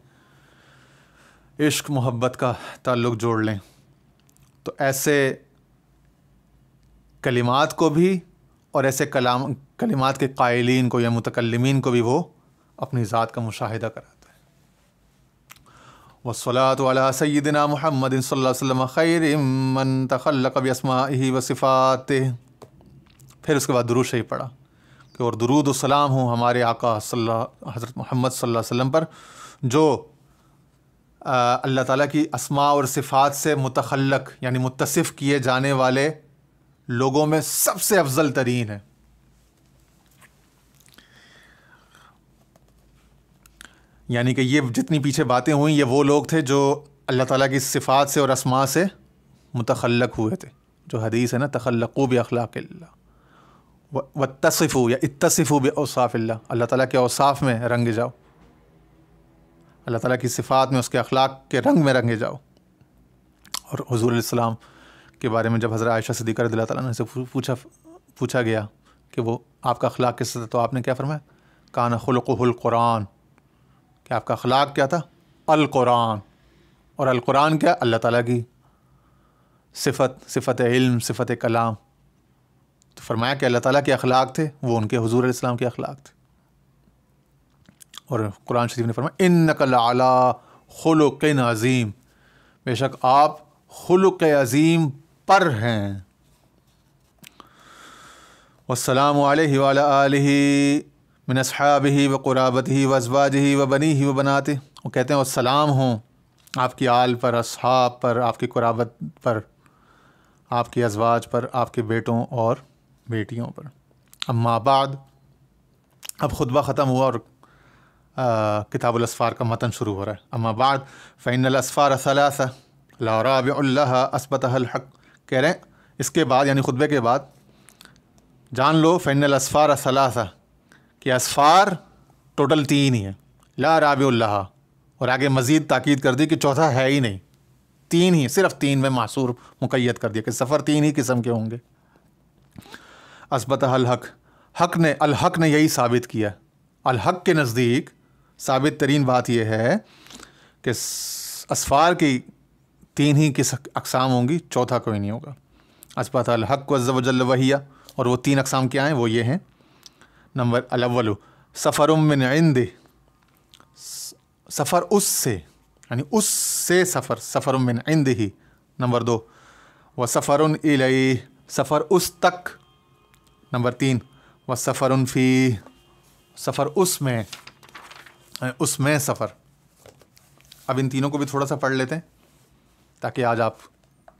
عشق محبت کا تعلق جوڑ لیں۔ تو ایسے کلمات کو بھی اور ایسے کلمات کے قائلین کو یا متکلمین کو بھی وہ اپنی ذات کا مشاہدہ کراتا ہے۔ والصلاة على سیدنا محمد صلی اللہ علیہ وسلم خیر من تخلق باسمائہ وصفاتہ، پھر اس کے بعد درود شریف پڑھا کہ اور درود و سلام ہوں ہمارے آقا حضرت محمد صلی اللہ علیہ وسلم پر، جو اللہ تعالیٰ کی اسماء اور صفات سے متخلق یعنی متصف کیے جانے والے لوگوں میں سب سے افضل ترین ہے۔ یعنی کہ یہ جتنی پیچھے باتیں ہوئیں، یہ وہ لوگ تھے جو اللہ تعالیٰ کی صفات سے اور اسماء سے متخلق ہوئے تھے، جو حدیث ہے نا، تخلقوا باخلاق اللہ واتصفوا یا اتصفوا باوصاف اللہ، اللہ تعالیٰ کے اوصاف میں رنگے جاؤ، اللہ تعالیٰ کی صفات میں، اس کے اخلاق کے رنگ میں رنگے جاؤ۔ اور حضور علیہ السلام کے بارے میں جب حضرت عائشہ صدیقہ رضی اللہ تعالیٰ عنہ سے پوچھا گیا کہ وہ آپ کا اخلاق کس طرح، تو آپ نے کیا فرمایا؟ کان خلقہ القرآن، کہ آپ کا اخلاق کیا تھا؟ القرآن۔ اور القرآن کیا؟ اللہ تعالیٰ کی صفت علم، صفت کلام۔ تو فرمایا کہ اللہ تعالیٰ کے اخلاق تھے وہ ان کے حضور علیہ السلام کے اخلاق تھے۔ اور قرآن شریف نے فرمایا انک لعلی خلق عظیم، بے شک آپ خلق عظیم پر ہیں۔ والسلام علیہ وعلی آلہ من اصحابہ وقرابتہ وازواجہ وبنیہ وبناتہ، وہ کہتے ہیں والسلام ہوں آپ کی آل پر، اصحاب پر، آپ کی قرابت پر، آپ کی ازواج پر، آپ کے بیٹوں اور بیٹیوں پر۔ اما بعد، اب خطبہ ختم ہوا اور کتاب الاسفار کا متن شروع ہو رہا ہے۔ اما بعد فإن الاسفار ثلاثہ لا رابع لها اثبتها الحق، کہہ رہے ہیں اس کے بعد یعنی خطبے کے بعد جان لو فإن الاسفار ثلاثہ کہ اسفار ٹوٹل 3 ہی ہیں، لا رابع لها، اور آگے مزید تاکید کر دی کہ چوتھا ہے ہی نہیں، 3 ہی، صرف 3 میں معصور مقید کر دیا کہ سفر 3 ہی قسم کے ہوں گے۔ اثبتها الحق نے یہی ثابت کیا۔ الحق کے نزدیک ثابت ترین بات یہ ہے کہ اسفار کی 3 ہی اقسام ہوں گی، چوتھا کوئی نہیں ہوگا۔ اثبت الحق عز وجل وہیہ، اور وہ 3 اقسام کیا ہیں؟ وہ یہ ہیں، نمبر الاول سفر من عند، سفر اس سے، یعنی اس سے سفر، سفر من عند ہی۔ نمبر 2 و سفر الیہ، سفر اس تک۔ نمبر 3 و سفر فی، سفر اس میں سفر۔ اب ان تینوں کو بھی تھوڑا سا پڑھ لیتے ہیں تاکہ آج آپ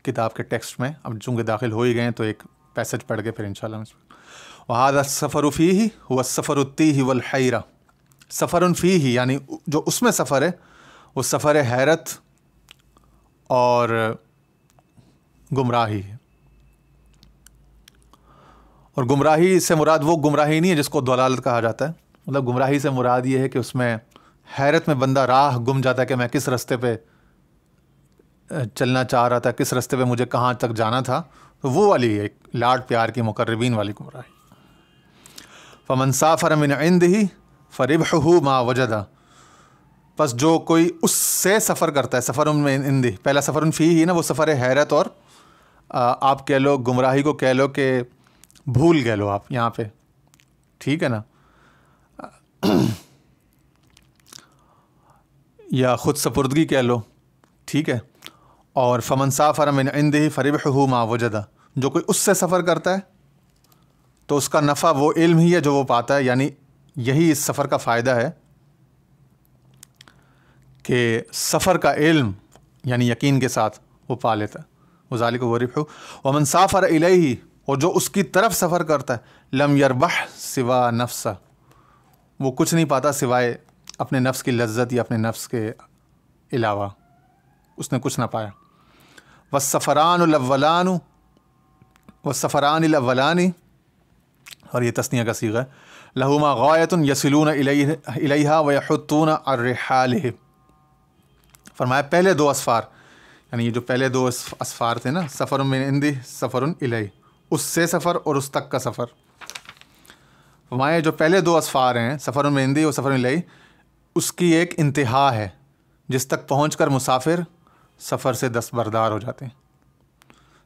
کتاب کے ٹیکسٹ میں اب چونکہ داخل ہو ہی گئے تو ایک پیسج پڑھ کے پھر انشاءاللہ وَهَذَا السَّفَرُ فِيهِ هُوَ السَّفَرُ التِّيهِ وَالْحَيْرَةِ، سفر فیہ یعنی جو اس میں سفر ہے وہ سفر حیرت اور گمراہی ہے۔ اور گمراہی سے مراد وہ گمراہی نہیں ہے جس کو ضلالت کہا جاتا ہے، مطلب گمراہی سے مراد یہ ہے کہ اس میں حیرت میں بندہ راہ گم جاتا ہے کہ میں کس راستے پہ چلنا چاہ رہا تھا، کس راستے پہ مجھے کہاں تک جانا تھا، تو وہ والی ایک لاڈ پیار کی مقربین والی گمراہی۔ فمن سافر من عنده فربحه ما وجد، پس جو کوئی اس سے سفر کرتا ہے، سفر من عنده، پہلا سفر فی ہی نا، وہ سفر حیرت اور آپ کہہ لو گمراہی کو کہہ لو کہ بھول کہہ لو آپ یہاں پہ، ٹھیک ہے نا، یا خود سپردگی کہہ لو، ٹھیک ہے۔ اور فمن سافر من عنده فربحه ما وجد، جو کوئی اس سے سفر کرتا ہے تو اس کا نفع وہ علم ہی ہے جو وہ پاتا ہے، یعنی یہی اس سفر کا فائدہ ہے کہ سفر کا علم یعنی یقین کے ساتھ وہ پا لیتا ہے، وذالک هو الربح۔ ومن سافر الیہ، اور جو اس کی طرف سفر کرتا ہے، لم یربح سوا نفسہ، وہ کچھ نہیں پاتا سوائے اپنے نفس کی لذت یا اپنے نفس کے علاوہ اس نے کچھ نہ پایا۔ والسفران الاولان، والسفران الاولان، اور یہ تثنیہ کا صیغہ ہے، لہما غایۃ یصلون الیہا ویحطون عن رحالہم، فرمایا پہلے 2 اسفار، یعنی یہ جو پہلے 2 اسفار تھے نا، سفر من عندہ سفر الیہ، اس سے سفر اور اس تک کا سفر، فرمایا جو پہلے 2 اسفار ہیں، سفر من عندہ اور سفر الیہ، اس کی ایک انتہا ہے جس تک پہنچ کر مسافر سفر سے دستبردار ہو جاتے ہیں،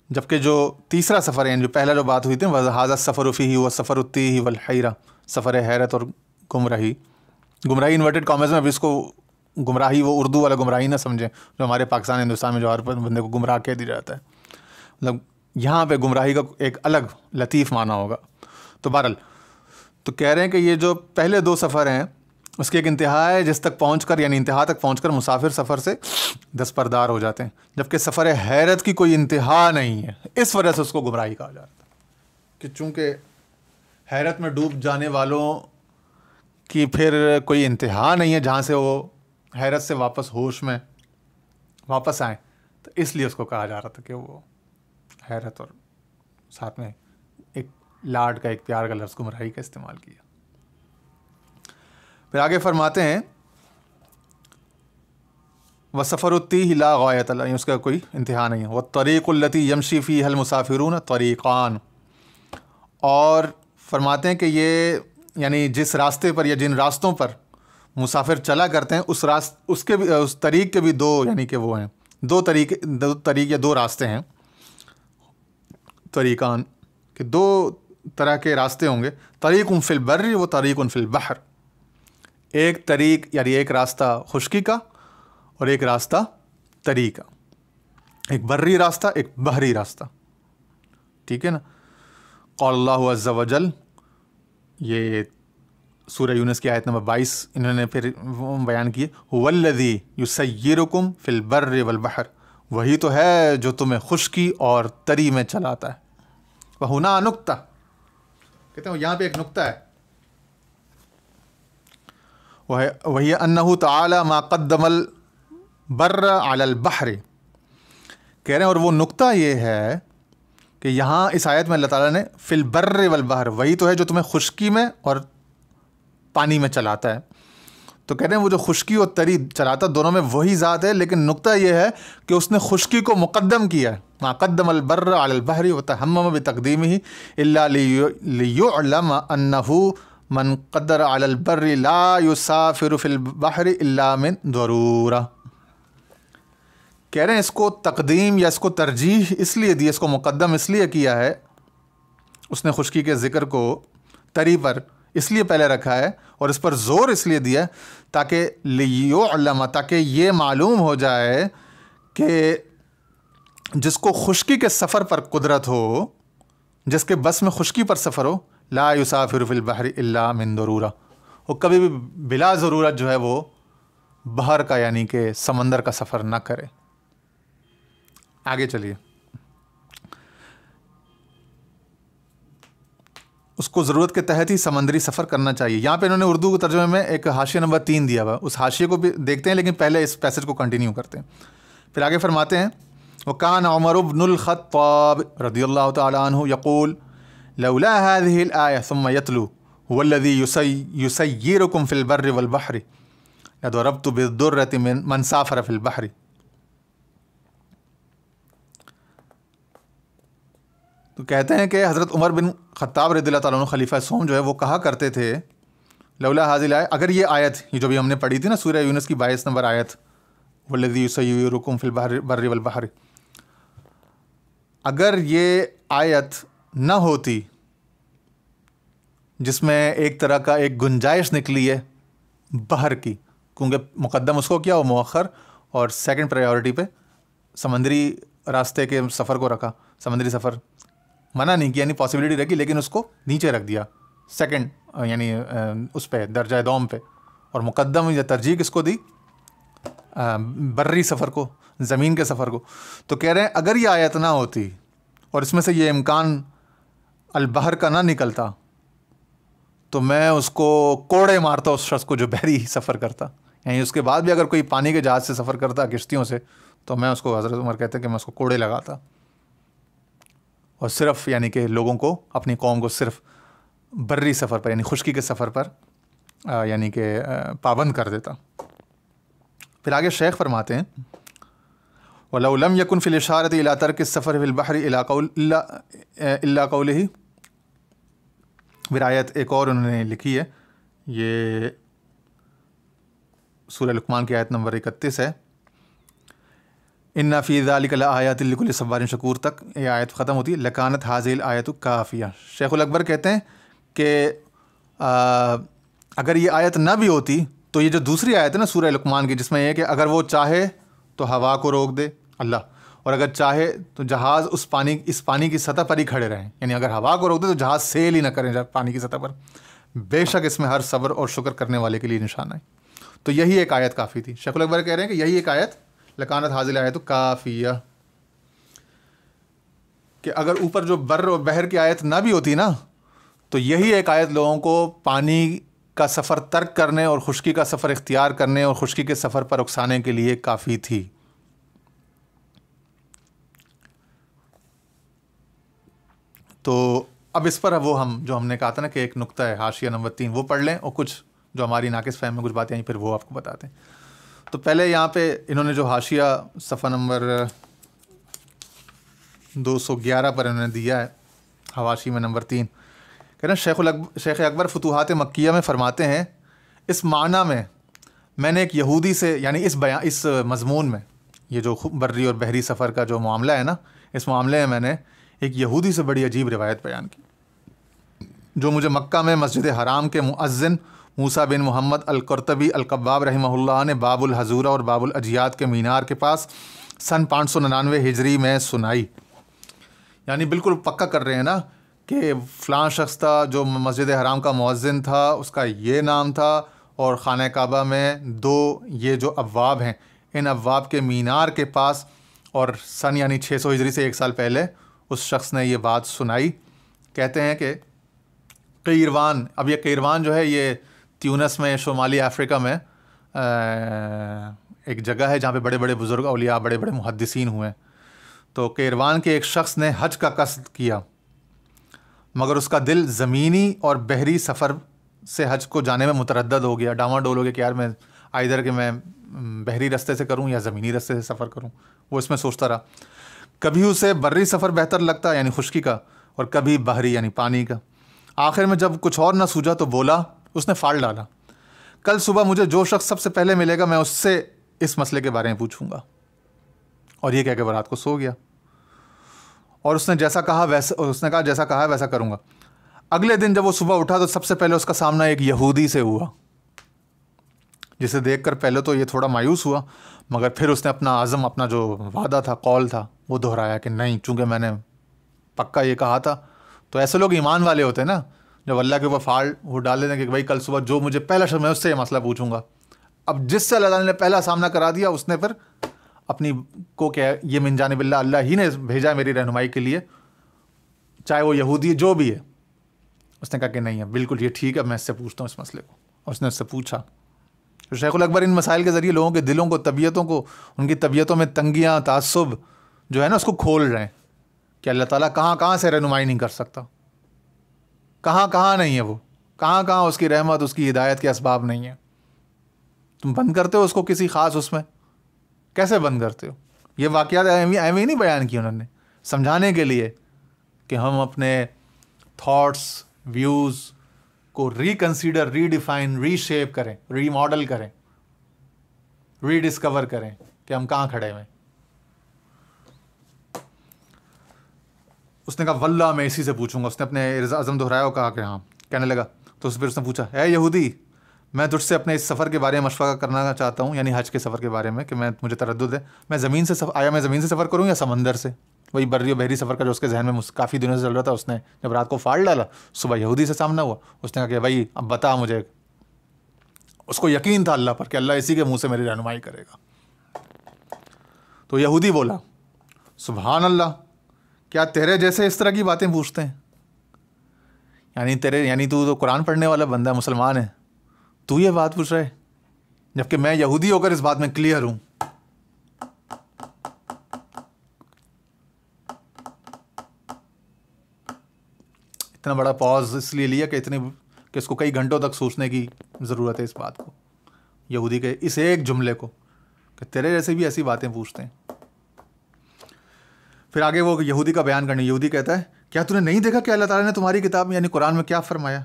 جبکہ جو تیسرا سفر ہے، جو پہلا جو بات ہوئی تھی، وَهَذَا السَّفَرُ فِيهِ وَالسَّفَرُ التِّيهِ وَالْحَيْرَةِ، سفر حیرت اور گمراہی انورٹڈ کامز میں، اب اس کو گمراہی وہ اردو والا گمراہی نہ سمجھیں جو ہمارے پاکستان ہندوستان میں جو ہر بندے کو گمراہ کہہ دیا جاتا ہے، مطلب یہاں پہ گمراہی کا ایک الگ لطیف معنی ہوگا۔ تو بہرحال تو کہہ رہے ہیں کہ یہ جو پہلے 2 سفر ہیں اس کی ایک انتہا ہے جس تک پہنچ کر، یعنی انتہا تک پہنچ کر مسافر سفر سے دستبردار ہو جاتے ہیں، جبکہ سفر حیرت کی کوئی انتہا نہیں ہے، اس وجہ سے اس کو گمراہی کہا جاتا ہے کہ چونکہ حیرت میں ڈوب جانے والوں کی پھر کوئی انتہا نہیں ہے جہاں سے وہ حیرت سے واپس ہوش میں واپس آئیں، تو اس لیے اس کو کہا جا رہا تھا کہ وہ حیرت اور ساتھ میں ایک لاڈ کا، ایک پیار کا لفظ گمراہی کا استعمال کیا۔ پھر آگے فرماتے ہیں وَسَفَرُ التِّيهِ لَا غَایَةَ لَهُ، اس کا کوئی انتہا نہیں ہے۔ وَالطَّرِيقُ الَّتِي يَمْشِي فِيهَا الْمُسَافِرُونَ طَرِيقان، اور فرماتے ہیں کہ یہ یعنی جس راستے پر یا جن راستوں پر مسافر چلا کرتے ہیں اس کے بھی، اس طریق کے بھی 2 یعنی کہ وہ ہیں 2 طریق یا 2 راستے ہیں، طریقان کہ 2 طرح کے راستے ہوں گے، طریق فی البر و طریق فی البحر، ایک طریق یعنی ایک راستہ خشکی کا اور ایک راستہ تری کا، ایک بری راستہ ایک بحری راستہ، ٹھیک ہے نا۔ قال اللہ عز وجل، یہ سورہ یونس کی آیت نمبر 22 انہوں نے پھر بیان کی، هو الذی یسیرکم فی البر والبحر، وہی تو ہے جو تمہیں خشکی اور تری میں چلاتا ہے۔ وہنا نکتہ، کہتے ہیں یہاں پہ ایک نقطہ ہے، وہی انہ تعالی ما قدم البر علی البحر، کہہ رہے ہیں اور وہ نقطہ یہ ہے کہ یہاں اس آیت میں اللہ تعالیٰ نے فی البر والبحر، وہی تو ہے جو تمہیں خشکی میں اور پانی میں چلاتا ہے. تو کہہ رہے ہیں وہ جو خشکی اور تری چلاتا دونوں میں وہی ذات ہے، لیکن نقطہ یہ ہے کہ اس نے خشکی کو مقدم کیا ہے. ما قدم البر علی البحر وتہمم بتقدیمہ الا لیعلم انہ من قدر علی البر لا یسافر فی البحر الا من ضرورہ. کہہ رہے ہیں اس کو تقدیم یا اس کو ترجیح اس لیے دی، اس کو مقدم اس لیے کیا ہے، اس نے خشکی کے ذکر کو تری پر اس لیے پہلے رکھا ہے اور اس پر زور اس لیے دیا تاکہ لیعلم، تاکہ یہ معلوم ہو جائے کہ جس کو خشکی کے سفر پر قدرت ہو، جس کے بس میں خشکی پر سفر ہو، لا یسافر فی البحر الا من ضرورہ، وہ کبھی بھی بلا ضرورت جو ہے وہ بحر کا یعنی کہ سمندر کا سفر نہ کرے. آگے چلیے. اس کو ضرورت کے تحت ہی سمندری سفر کرنا چاہیے. یہاں پہ انہوں نے اردو ترجمے میں ایک حاشیہ نمبر 3 دیا ہوا، اس حاشیے کو بھی دیکھتے ہیں لیکن پہلے اس پیسج کو کنٹینیو کرتے ہیں. پھر آگے فرماتے ہیں وَكَانَ عُمَرُ بْنُ الْخَطَّابِ رضی اللہ تعالی عنہ يقول لولا هذه الآية ثم يتلو هو الذي يسيركم في البر والبحر لضربت بالدرة من سافر في البحر. تو کہتے ہیں کہ حضرت عمر بن خطاب رضی اللہ تعالیٰ عنہ خلیفہ سوم جو ہے وہ کہا کرتے تھے لولا هذه الآية، اگر یہ آیت یہ جو بھی ہم نے پڑھی تھی نا سورہ یونس کی 22 نمبر آیت، والذی یسیرکم فی البر والبحر، اگر یہ آیت نہ ہوتی جس میں ایک طرح کا ایک گنجائش نکلی ہے بحر کی، کیونکہ مقدم اس کو کیا وہ مؤخر اور سیکنڈ پرائیورٹی پہ سمندری راستے کے سفر کو رکھا، سمندری سفر منع نہیں کیا، یعنی پاسبلٹی رکھی لیکن اس کو نیچے رکھ دیا سیکنڈ یعنی اس پہ درجہ دوم پہ، اور مقدم یا ترجیح کس کو دی؟ بری سفر کو، زمین کے سفر کو. تو کہہ رہے ہیں اگر یہ آیت نہ ہوتی اور اس میں سے یہ امکان البحر کا نہ نکلتا تو میں اس کو کوڑے مارتا اس شخص کو جو بحری سفر کرتا، یعنی اس کے بعد بھی اگر کوئی پانی کے جہاز سے سفر کرتا کشتیوں سے تو میں اس کو، حضرت عمر کہتے ہیں کہ میں اس کو کوڑے لگاتا اور صرف یعنی کہ لوگوں کو، اپنی قوم کو صرف بری سفر پر یعنی خشکی کے سفر پر یعنی کہ پابند کر دیتا. پھر آگے شیخ فرماتے ہیں وَلَوْ لَمْ يَكُنْ فِي الْإِشَارَةِ إِلَىٰ تَرْكِ السَّفَرِ فِي الْبَحْرِ إِلَّا قَوْلِهِ. پھر آیت ایک اور انہوں نے لکھی ہے، یہ سورہ لقمان کی آیت نمبر 31 ہے، اِنَّ فِي ذَلِكَ لَآيَاتٍ لِكُلِّ صَبَّارٍ شَكُورٍ تک یہ آیت ختم ہوتی ہے. لَكَانَتْ هَٰذِهِ الْآيَةُ كَافِيَةً. شیخ الاکبر کہتے ہیں کہ اگر یہ آیت نہ بھی ہوتی تو یہ جو دوسری آیت ہے نا سورہ لقمان کی، جس میں یہ ہے کہ اگر وہ چاہے تو ہوا کو روک دے اللہ، اور اگر چاہے تو جہاز اس پانی کی سطح پر ہی کھڑے رہیں، یعنی اگر ہوا کو روک دے تو جہاز سیل ہی نہ کریں پانی کی سطح پر، بے شک اس میں ہر صبر اور شکر کرنے والے کے لیے نشانہ ہے. تو یہی ایک آیت کافی تھی. شیخ الاکبر کہہ رہے ہیں کہ یہی ایک آیت لکانت حاضل آیت کافیہ، کہ اگر اوپر جو بر اور بحر کی آیت نہ بھی ہوتی نا تو یہی ایک آیت لوگوں کو پانی کا سفر ترک کرنے اور خشکی کا سفر اختیار کرنے اور خشکی کے سفر پر اکسانے کے لیے کافی تھی. تو اب اس پر وہ ہم نے کہا تھا نا کہ ایک نقطہ ہے حاشیہ نمبر 3 وہ پڑھ لیں، اور کچھ جو ہماری ناقص فہم میں کچھ باتیں آئیں پھر وہ آپ کو بتاتے ہیں. تو پہلے یہاں پہ انہوں نے جو حاشیہ صفحہ نمبر 211 پر انہوں نے دیا ہے حواشی میں نمبر 3، کہ نا شیخ اکبر فتوحات مکیہ میں فرماتے ہیں اس معنی میں نے ایک یہودی سے، یعنی اس مضمون میں یہ جو بری اور بحری سفر کا جو معاملہ ہے نا، اس معاملے میں میں نے ایک یہودی سے بڑی عجیب روایت بیان کی، جو مجھے مکہ میں مسجد حرام کے مؤذن موسیٰ بن محمد القرطبی القباب رحمہ اللہ نے باب الحضورہ اور باب الاجیاد کے مینار کے پاس سن 599 ہجری میں سنائی. یعنی بالکل پکا کر رہے ہیں نا کہ فلاں شخص تھا جو مسجد حرام کا مؤذن تھا، اس کا یہ نام تھا، اور خانہ کعبہ میں 2 یہ جو ابواب ہیں ان ابواب کے مینار کے پاس، اور سن یعنی 600 ہجری سے 1 سال پہلے اس شخص نے یہ بات سنائی. کہتے ہیں کہ قیروان، اب یہ قیروان جو ہے یہ تیونس میں شمالی افریقہ میں ایک جگہ ہے جہاں پہ بڑے بڑے بزرگ اولیاء بڑے بڑے محدثین ہوئے. تو قیروان کے ایک شخص نے حج کا قصد کیا، مگر اس کا دل زمینی اور بحری سفر سے حج کو جانے میں متردد ہو گیا، ڈاواڈول ہو گیا کہ یار میں ادھر کہ میں بحری رستے سے کروں یا زمینی رستے سے سفر کروں. وہ اس میں سوچتا رہا. کبھی اسے بری سفر بہتر لگتا یعنی خشکی کا، اور کبھی بحری یعنی پانی کا. آخر میں جب کچھ اور نہ سوجا تو بولا، اس نے فال ڈالا، کل صبح مجھے جو شخص سب سے پہلے ملے گا میں اس سے اس مسئلے کے بارے میں پوچھوں گا. اور یہ کہہ کے وہ رات کو سو گیا. اور اس نے جیسا کہا ویسا کروں گا. اگلے دن جب وہ صبح اٹھا تو سب سے پہلے اس کا سامنا ایک یہودی سے ہوا، جسے دیکھ کر پہلے تو یہ تھوڑا مایوس ہوا، مگر پھر اس نے اپنا عزم، اپنا جو وعدہ تھا، قول تھا، وہ دہرایا کہ نہیں، چونکہ میں نے پکا یہ کہا تھا. تو ایسے لوگ ایمان والے ہوتے ہیں نا، جب اللہ کے اوپر فال وہ ڈال دیتے ہیں کہ بھائی کل صبح جو مجھے پہلا شخص میں اس سے یہ مسئلہ پوچھوں گا. اب جس سے اللہ تعالیٰ نے پہلا سامنا کرا دیا، اس نے پھر اپنی کو کیا، یہ من جانب اللہ، اللہ ہی نے بھیجا ہے میری رہنمائی کے لیے، چاہے وہ یہودی جو بھی ہے. اس نے کہا کہ نہیں ہے، بالکل یہ ٹھیک ہے، میں اس سے پوچھتا ہوں اس مسئلے کو. اور اس نے اس سے پوچھا. شیخ الاکبر ان مسائل کے ذریعے لوگوں کے دلوں کو، طبیعتوں کو، ان کی طبیعتوں میں تنگیاں، تعصب جو ہے نا، اس کو کھول رہے ہیں کہ اللہ تعالیٰ کہاں کہاں سے رہنمائی نہیں کر سکتا، کہاں کہاں نہیں ہے، وہ کہاں کہاں اس کی رحمت، اس کی ہدایت کے اسباب نہیں ہیں. تم بند کرتے ہو اس کو کسی خاص اس میں، کیسے بند کرتے ہو؟ یہ واقعات ایویں نہیں بیان کی انہوں نے، سمجھانے کے لیے کہ ہم اپنے تھاٹس، ویوز کو ریکنسیڈر، ری ڈیفائن، ری شیپ کریں، ری ماڈل کریں، ری ڈسکور کریں کہ ہم کہاں کھڑے ہوئے. اس نے کہا واللہ میں اسی سے پوچھوں گا. اس نے اپنے عزم دہرایا اور کہا کہ ہاں. کہنے لگا تو پھر اس نے پوچھا، اے یہودی، میں تجھ سے اپنے اس سفر کے بارے میں مشورہ کرنا چاہتا ہوں، یعنی حج کے سفر کے بارے میں، کہ مجھے تردد ہے، میں زمین سے سفر کروں یا سمندر سے؟ وہی بری و بحری سفر کا جو اس کے ذہن میں کافی دنوں سے چل رہا تھا. اس نے جب رات کو فال ڈالا، صبح یہودی سے سامنا ہوا. اس نے کہا کہ بھائی اب بتا مجھے. اس کو یقین تھا اللہ پر کہ اللہ اسی کے منہ سے میری رہنمائی کرے گا. تو یہودی بولا، سبحان اللہ، کیا تیرے جیسے اس طرح کی باتیں پوچھتے ہیں؟ یعنی تو قرآن پڑھنے والا بندہ، مسلمان ہے، تو یہ بات پوچھ رہے، جبکہ میں یہودی ہو کر اس بات میں کلیئر ہوں. اتنا بڑا پاز اس لیے لیا کہ اس کو کئی گھنٹوں تک سوچنے کی ضرورت ہے اس بات کو، یہودی کے اس ایک جملے کو، کہ تیرے جیسے بھی ایسی باتیں پوچھتے ہیں. پھر آگے وہ یہودی کا بیان کرنے. یہودی کہتا ہے، کیا تو نے نہیں دیکھا کہ اللہ تعالیٰ نے تمہاری کتاب میں یعنی قرآن میں کیا فرمایا؟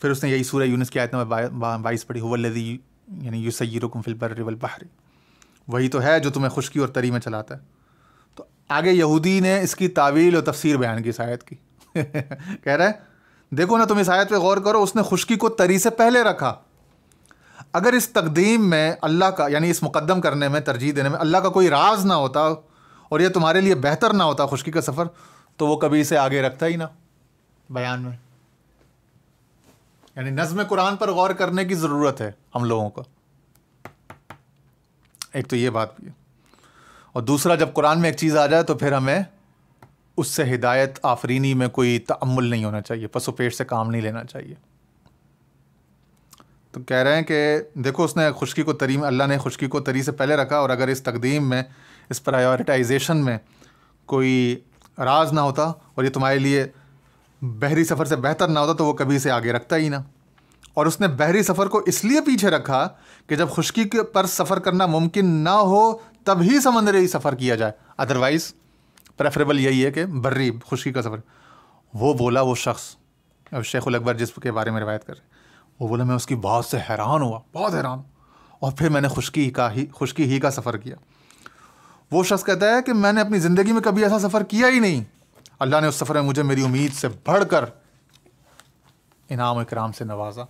پھر اس نے یہی سورہ یونس کی آیت نمبر 22 پڑھی، هو الذی یعنی یسیرکم فی البر والبحر، وہی تو ہے جو تمہیں خشکی اور تری میں چلاتا ہے. تو آگے یہودی نے اس کی تعویل اور تفسیر بیان کی اس آیت کی. کہہ رہا ہے دیکھو نا، تم اس آیت پہ غور کرو، اس نے خشکی کو تری سے پہلے رکھا. اگر اس تقدیم میں اللہ کا، یعنی اس مقدم کرنے میں، ترجیح دینے میں اللہ کا کوئی راز نہ ہوتا اور یہ تمہارے لیے بہتر نہ ہوتا خشکی کا سفر، تو وہ کبھی اسے آگے رکھتا ہی نہ بیان میں. یعنی نظم قرآن پر غور کرنے کی ضرورت ہے ہم لوگوں کو. ایک تو یہ بات بھی ہے، اور دوسرا جب قرآن میں ایک چیز آ جائے تو پھر ہمیں اس سے ہدایت آفرینی میں کوئی تأمل نہیں ہونا چاہیے، پس و پیش سے کام نہیں لینا چاہیے. تو کہہ رہے ہیں کہ دیکھو، اس نے خشکی کو تری میں، اللہ نے خشکی کو تری سے پہلے رکھا، اور اگر اس تقدیم میں، اس پرائیورٹائزیشن میں کوئی راز نہ ہوتا اور یہ تمہارے لیے بحری سفر سے بہتر نہ ہوتا تو وہ کبھی اسے آگے رکھتا ہی نہ. اور اس نے بحری سفر کو اس لیے پیچھے رکھا کہ جب خشکی پر سفر کرنا ممکن نہ ہو تب ہی سمندری سفر کیا جائے، ادروائز پریفریبل یہی ہے کہ بری خشکی کا سفر. وہ بولا، وہ شخص، شیخ الاکبر جس کے بارے میں روایت کر رہے، وہ بولا میں اس کی بات سے حیران ہوا، بہت حیران، اور پھر میں نے خشکی ہی کا سفر کیا. وہ شخص کہتا ہے کہ میں نے اپنی زندگی میں کبھی ایسا سفر کیا ہی نہیں. اللہ نے اس سفر میں مجھے میری امید سے بڑھ کر انعام و اکرام سے نوازا.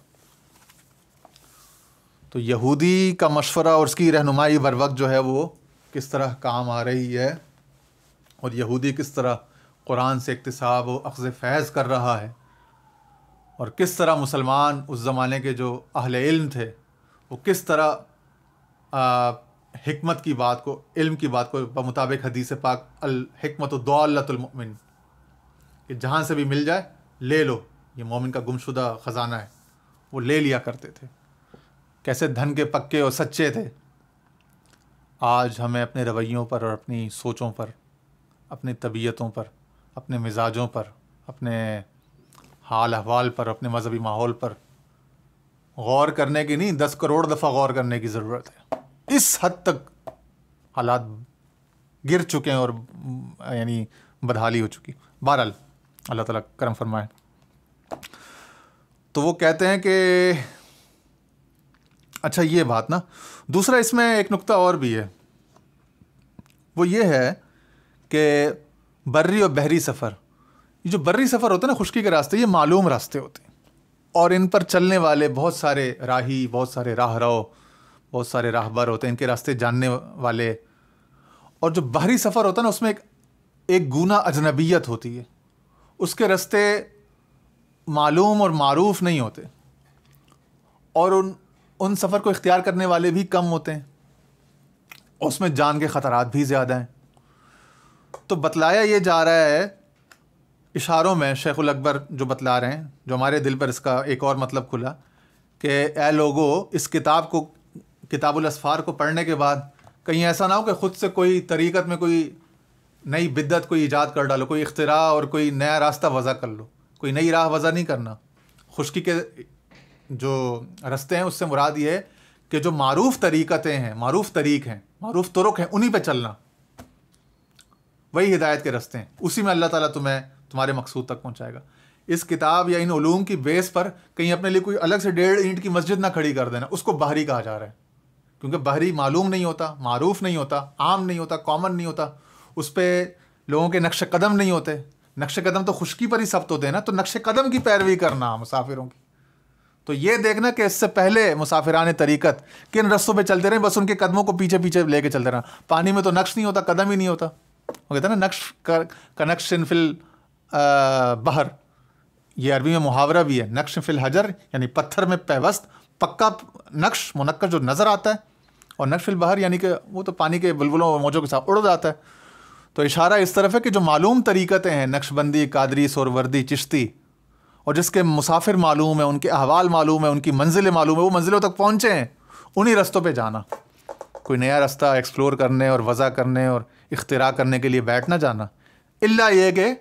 تو یہودی کا مشورہ اور اس کی رہنمائی بر وقت جو ہے وہ کس طرح کام آ رہی ہے، اور یہودی کس طرح قرآن سے اکتساب و اخذ فیض کر رہا ہے، اور کس طرح مسلمان اس زمانے کے جو اہل علم تھے وہ کس طرح حکمت کی بات کو، علم کی بات کو بمطابق حدیث پاک الحکمت ضالۃ المؤمن، کہ جہاں سے بھی مل جائے لے لو، یہ مومن کا گمشدہ خزانہ ہے، وہ لے لیا کرتے تھے، کیسے دھن کے پکے اور سچے تھے۔ آج ہمیں اپنے رویوں پر اور اپنی سوچوں پر، اپنی طبیعتوں پر، اپنے مزاجوں پر، اپنے حال احوال پر، اپنے مذہبی ماحول پر غور کرنے کی نہیں 10 کروڑ دفعہ غور کرنے کی ضرورت ہے۔ اس حد تک حالات گر چکے ہیں اور یعنی بدحالی ہو چکی۔ بہرحال اللہ تعالیٰ کرم فرمائے۔ تو وہ کہتے ہیں کہ اچھا یہ بات نا، دوسرا اس میں ایک نقطہ اور بھی ہے، وہ یہ ہے کہ بری اور بحری سفر، یہ جو بری سفر ہوتا ہے نا، خشکی کے راستے، یہ معلوم راستے ہوتے ہیں اور ان پر چلنے والے بہت سارے راہی، بہت سارے راہ رو، بہت سارے راہبر ہوتے ہیں، ان کے راستے جاننے والے۔ اور جو بحری سفر ہوتا ہے نا، اس میں ایک گونا اجنبیت ہوتی ہے، اس کے راستے معلوم اور معروف نہیں ہوتے، اور ان سفر کو اختیار کرنے والے بھی کم ہوتے ہیں، اور اس میں جان کے خطرات بھی زیادہ ہیں۔ تو بتلایا یہ جا رہا ہے اشاروں میں، شیخ الاکبر جو بتلا رہے ہیں، جو ہمارے دل پر اس کا ایک اور مطلب کھلا کہ اے لوگو، اس کتاب کو، کتاب الاسفار کو پڑھنے کے بعد کہیں ایسا نہ ہو کہ خود سے کوئی طریقت میں کوئی نئی بدعت کوئی ایجاد کر ڈالو، کوئی اختراع اور کوئی نیا راستہ وضع کر لو، کوئی نئی راہ وضع نہیں کرنا۔ خشکی کے جو رستے ہیں اس سے مراد یہ ہے کہ جو معروف طریقتیں ہیں، معروف طریق ہیں، معروف طرق ہیں، انہی پہ چلنا، وہی ہدایت کے رستے ہیں، اسی میں اللہ تعالیٰ تمہارے مقصود تک پہنچائے گا۔ اس کتاب یا ان علوم کی بیس پر کہیں اپنے لیے کوئی الگ سے 1.5 اینٹ کی مسجد نہ کھڑی کر دینا، اس کو بحری کہا جا رہا ہے، کیونکہ بحری معلوم نہیں ہوتا، معروف نہیں ہوتا، عام نہیں ہوتا، کامن نہیں ہوتا، اس پہ لوگوں کے نقش قدم نہیں ہوتے۔ نقش قدم تو خشکی پر ہی ثبت ہوتے ہیں نا، تو نقش قدم کی پیروی کرنا مسافروں کی، تو یہ دیکھنا کہ اس سے پہلے مسافران طریقت کن رستوں پہ چلتے رہے، بس ان کے قدموں کو پیچھے پیچھے لے کے چلتے رہنا۔ پانی میں تو نقش نہیں ہوتا، قدم ہی نہیں ہوتا، وہ کہتے ہیں نا نقش کا نقش فی البحر، یہ عربی میں محاورہ بھی ہے، نقش فی الحجر، یعنی پتھر میں پیوست پکا نقش منقش جو نظر آتا ہے، اور نقش فی البحر یعنی کہ وہ تو پانی کے بلبلوں اور موجوں کے ساتھ اڑ جاتا ہے۔ تو اشارہ اس طرف ہے کہ جو معلوم طریقتیں ہیں، نقش بندی، قادری، سہروردی، چشتی، اور جس کے مسافر معلوم ہیں، ان کے احوال معلوم ہیں، ان کی منزلیں معلوم ہیں، وہ منزلوں تک پہنچے ہیں، انہی رستوں پہ جانا، کوئی نیا راستہ ایکسپلور کرنے اور وضع کرنے اور اختراع کرنے کے لیے بیٹھ نہ جانا، الا یہ کہ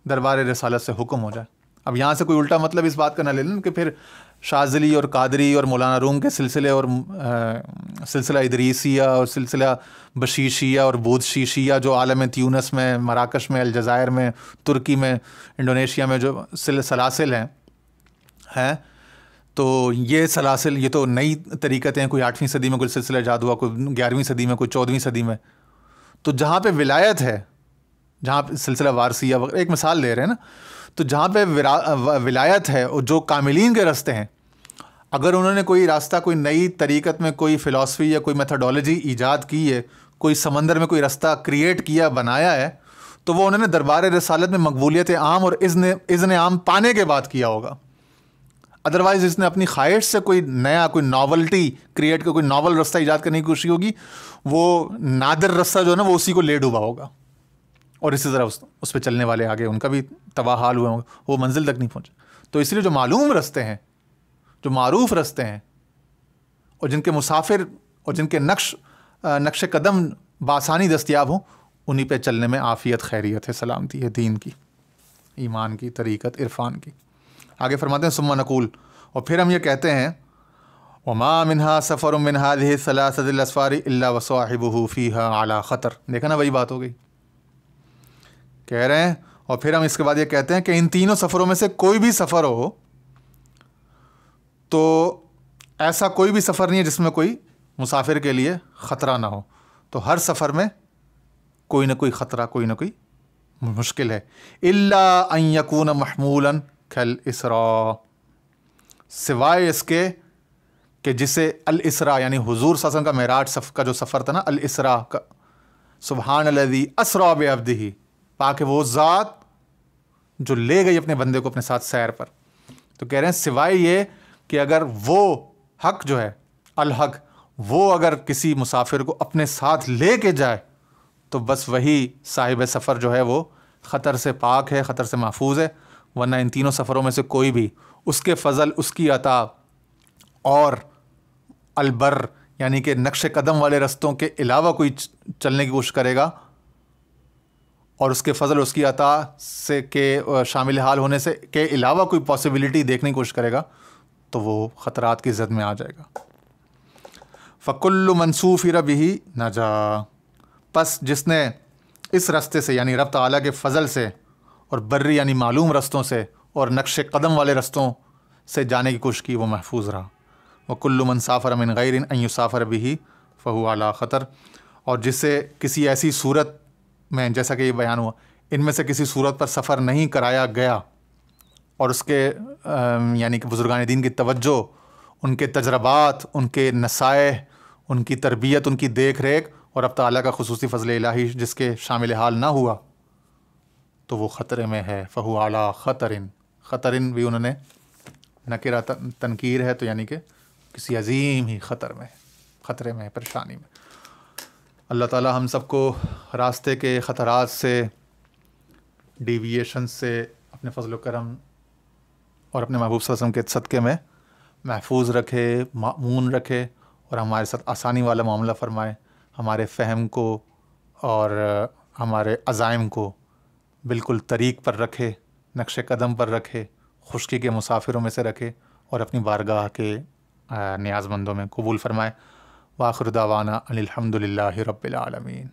دربار رسالت سے حکم ہو جائے۔ اب یہاں سے کوئی الٹا مطلب اس بات کا نہ لے لیں کہ پھر شاذلی اور قادری اور مولانا روم کے سلسلے اور سلسلہ ادریسیہ اور سلسلہ بشیشیہ اور بود شیشیہ جو عالم تیونس میں، مراکش میں، الجزائر میں، ترکی میں، انڈونیشیا میں جو سلاسل ہیں، تو یہ سلاسل، یہ تو نئی طریقتیں ہیں، کوئی 8ویں صدی میں کوئی سلسلہ ایجاد ہوا، کوئی 11ویں صدی میں، کوئی 14ویں صدی میں۔ تو جہاں پہ ولایت ہے، جہاں پہ سلسلہ وارثیہ وغیرہ، ایک مثال دے رہے ہیں نا، تو جہاں پہ ولایت ہے اور جو کاملین کے راستے ہیں، اگر انہوں نے کوئی راستہ، کوئی نئی طریقت میں کوئی فلاسفی یا کوئی میتھڈولوجی ایجاد کی ہے، کوئی سمندر میں کوئی راستہ کریٹ کیا، بنایا ہے، تو وہ انہوں نے دربار رسالت میں مقبولیت عام اور اذن عام پانے کے بعد کیا ہوگا۔ ادروائز اس نے اپنی خواہش سے کوئی نیا، کوئی ناولٹی کریٹ کوئی ناول راستہ ایجاد کرنے کی کوشش ہوگی، وہ نادر راستہ جو ہے نا، وہ اسی کو لے ڈوبا ہوگا، اور اسی طرح اس پہ چلنے والے آگے ان کا بھی تباہ حال ہوئے ہوں گے، وہ منزل تک نہیں پہنچے۔ تو اس لیے جو معلوم راستے ہیں، جو معروف راستے ہیں، اور جن کے مسافر اور جن کے نقش قدم بآسانی دستیاب ہوں، انہی پہ چلنے میں عافیت، خیریت ہے، سلامتی ہے، دین کی، ایمان کی، طریقت، عرفان کی۔ آگے فرماتے ہیں ثم نقول، اور پھر ہم یہ کہتے ہیں وما منها سفر من هذه الثلاثة الاسفار الا وصاحبه فيها على خطر۔ دیکھا نا، وہی بات ہو گئی، کہہ رہے ہیں، اور پھر ہم اس کے بعد یہ کہتے ہیں کہ ان تینوں سفروں میں سے کوئی بھی سفر ہو تو ایسا کوئی بھی سفر نہیں ہے جس میں کوئی مسافر کے لیے خطرہ نہ ہو، تو ہر سفر میں کوئی نہ کوئی خطرہ، کوئی نہ کوئی مشکل ہے۔ الا ان یکون محمولا کالاسراء، سوائے اس کے کہ جسے الاسراء یعنی حضور صلی اللہ علیہ وسلم کا معراج کا جو سفر تھا نا، الاسراء کا، سبحان الذی اسریٰ بعبدہ، پاک وہ ذات جو لے گئی اپنے بندے کو اپنے ساتھ سیر پر۔ تو کہہ رہے ہیں سوائے یہ کہ اگر وہ حق جو ہے، الحق، وہ اگر کسی مسافر کو اپنے ساتھ لے کے جائے تو بس وہی صاحب سفر جو ہے وہ خطر سے پاک ہے، خطر سے محفوظ ہے، ورنہ ان تینوں سفروں میں سے کوئی بھی اس کے فضل، اس کی عطا اور البر یعنی کہ نقش قدم والے رستوں کے علاوہ کوئی چلنے کی کوشش کرے گا اور اس کے فضل، اس کی عطا سے کے شامل حال ہونے سے کے علاوہ کوئی پاسبلٹی دیکھنے کی کوشش کرے گا تو وہ خطرات کی زد میں آ جائے گا۔ فَكُلُّ مَنْصُوفِ رَبِّهِ نَجَا، پس جس نے اس رستے سے یعنی رب تعالیٰ کے فضل سے اور بری یعنی معلوم رستوں سے اور نقش قدم والے رستوں سے جانے کی کوشش کی وہ محفوظ رہا۔ وَكُلُّ مَنْ سَافَرَ مِنْ غَيْرٍ أَنْ يُسَافِرَ بِهِ فَهُوَ عَلَى خطر، اور جس سے کسی ایسی صورت میں، جیسا کہ یہ بیان ہوا، ان میں سے کسی صورت پر سفر نہیں کرایا گیا اور اس کے یعنی کہ بزرگان دین کی توجہ، ان کے تجربات، ان کے نصائح، ان کی تربیت، ان کی دیکھ ریکھ اور اب تعالیٰ کا خصوصی فضل الہی جس کے شامل حال نہ ہوا تو وہ خطرے میں ہے۔ فہو اعلیٰ خطرن، خطرن بھی انہوں نے نکرہ تنکیر ہے تو یعنی کہ کسی عظیم ہی خطر میں، خطرے میں، پریشانی میں۔ اللہ تعالیٰ ہم سب کو راستے کے خطرات سے، ڈیویشن سے اپنے فضل و کرم اور اپنے محبوب صلی اللہ علیہ وسلم کے صدقے میں محفوظ رکھے، مأمون رکھے اور ہمارے ساتھ آسانی والا معاملہ فرمائے، ہمارے فہم کو اور ہمارے عزائم کو بالکل طریق پر رکھے، نقش قدم پر رکھے، خشکی کے مسافروں میں سے رکھے اور اپنی بارگاہ کے نیاز مندوں میں قبول فرمائے۔ وآخر دعوانا ان الحمد للہ رب العالمین۔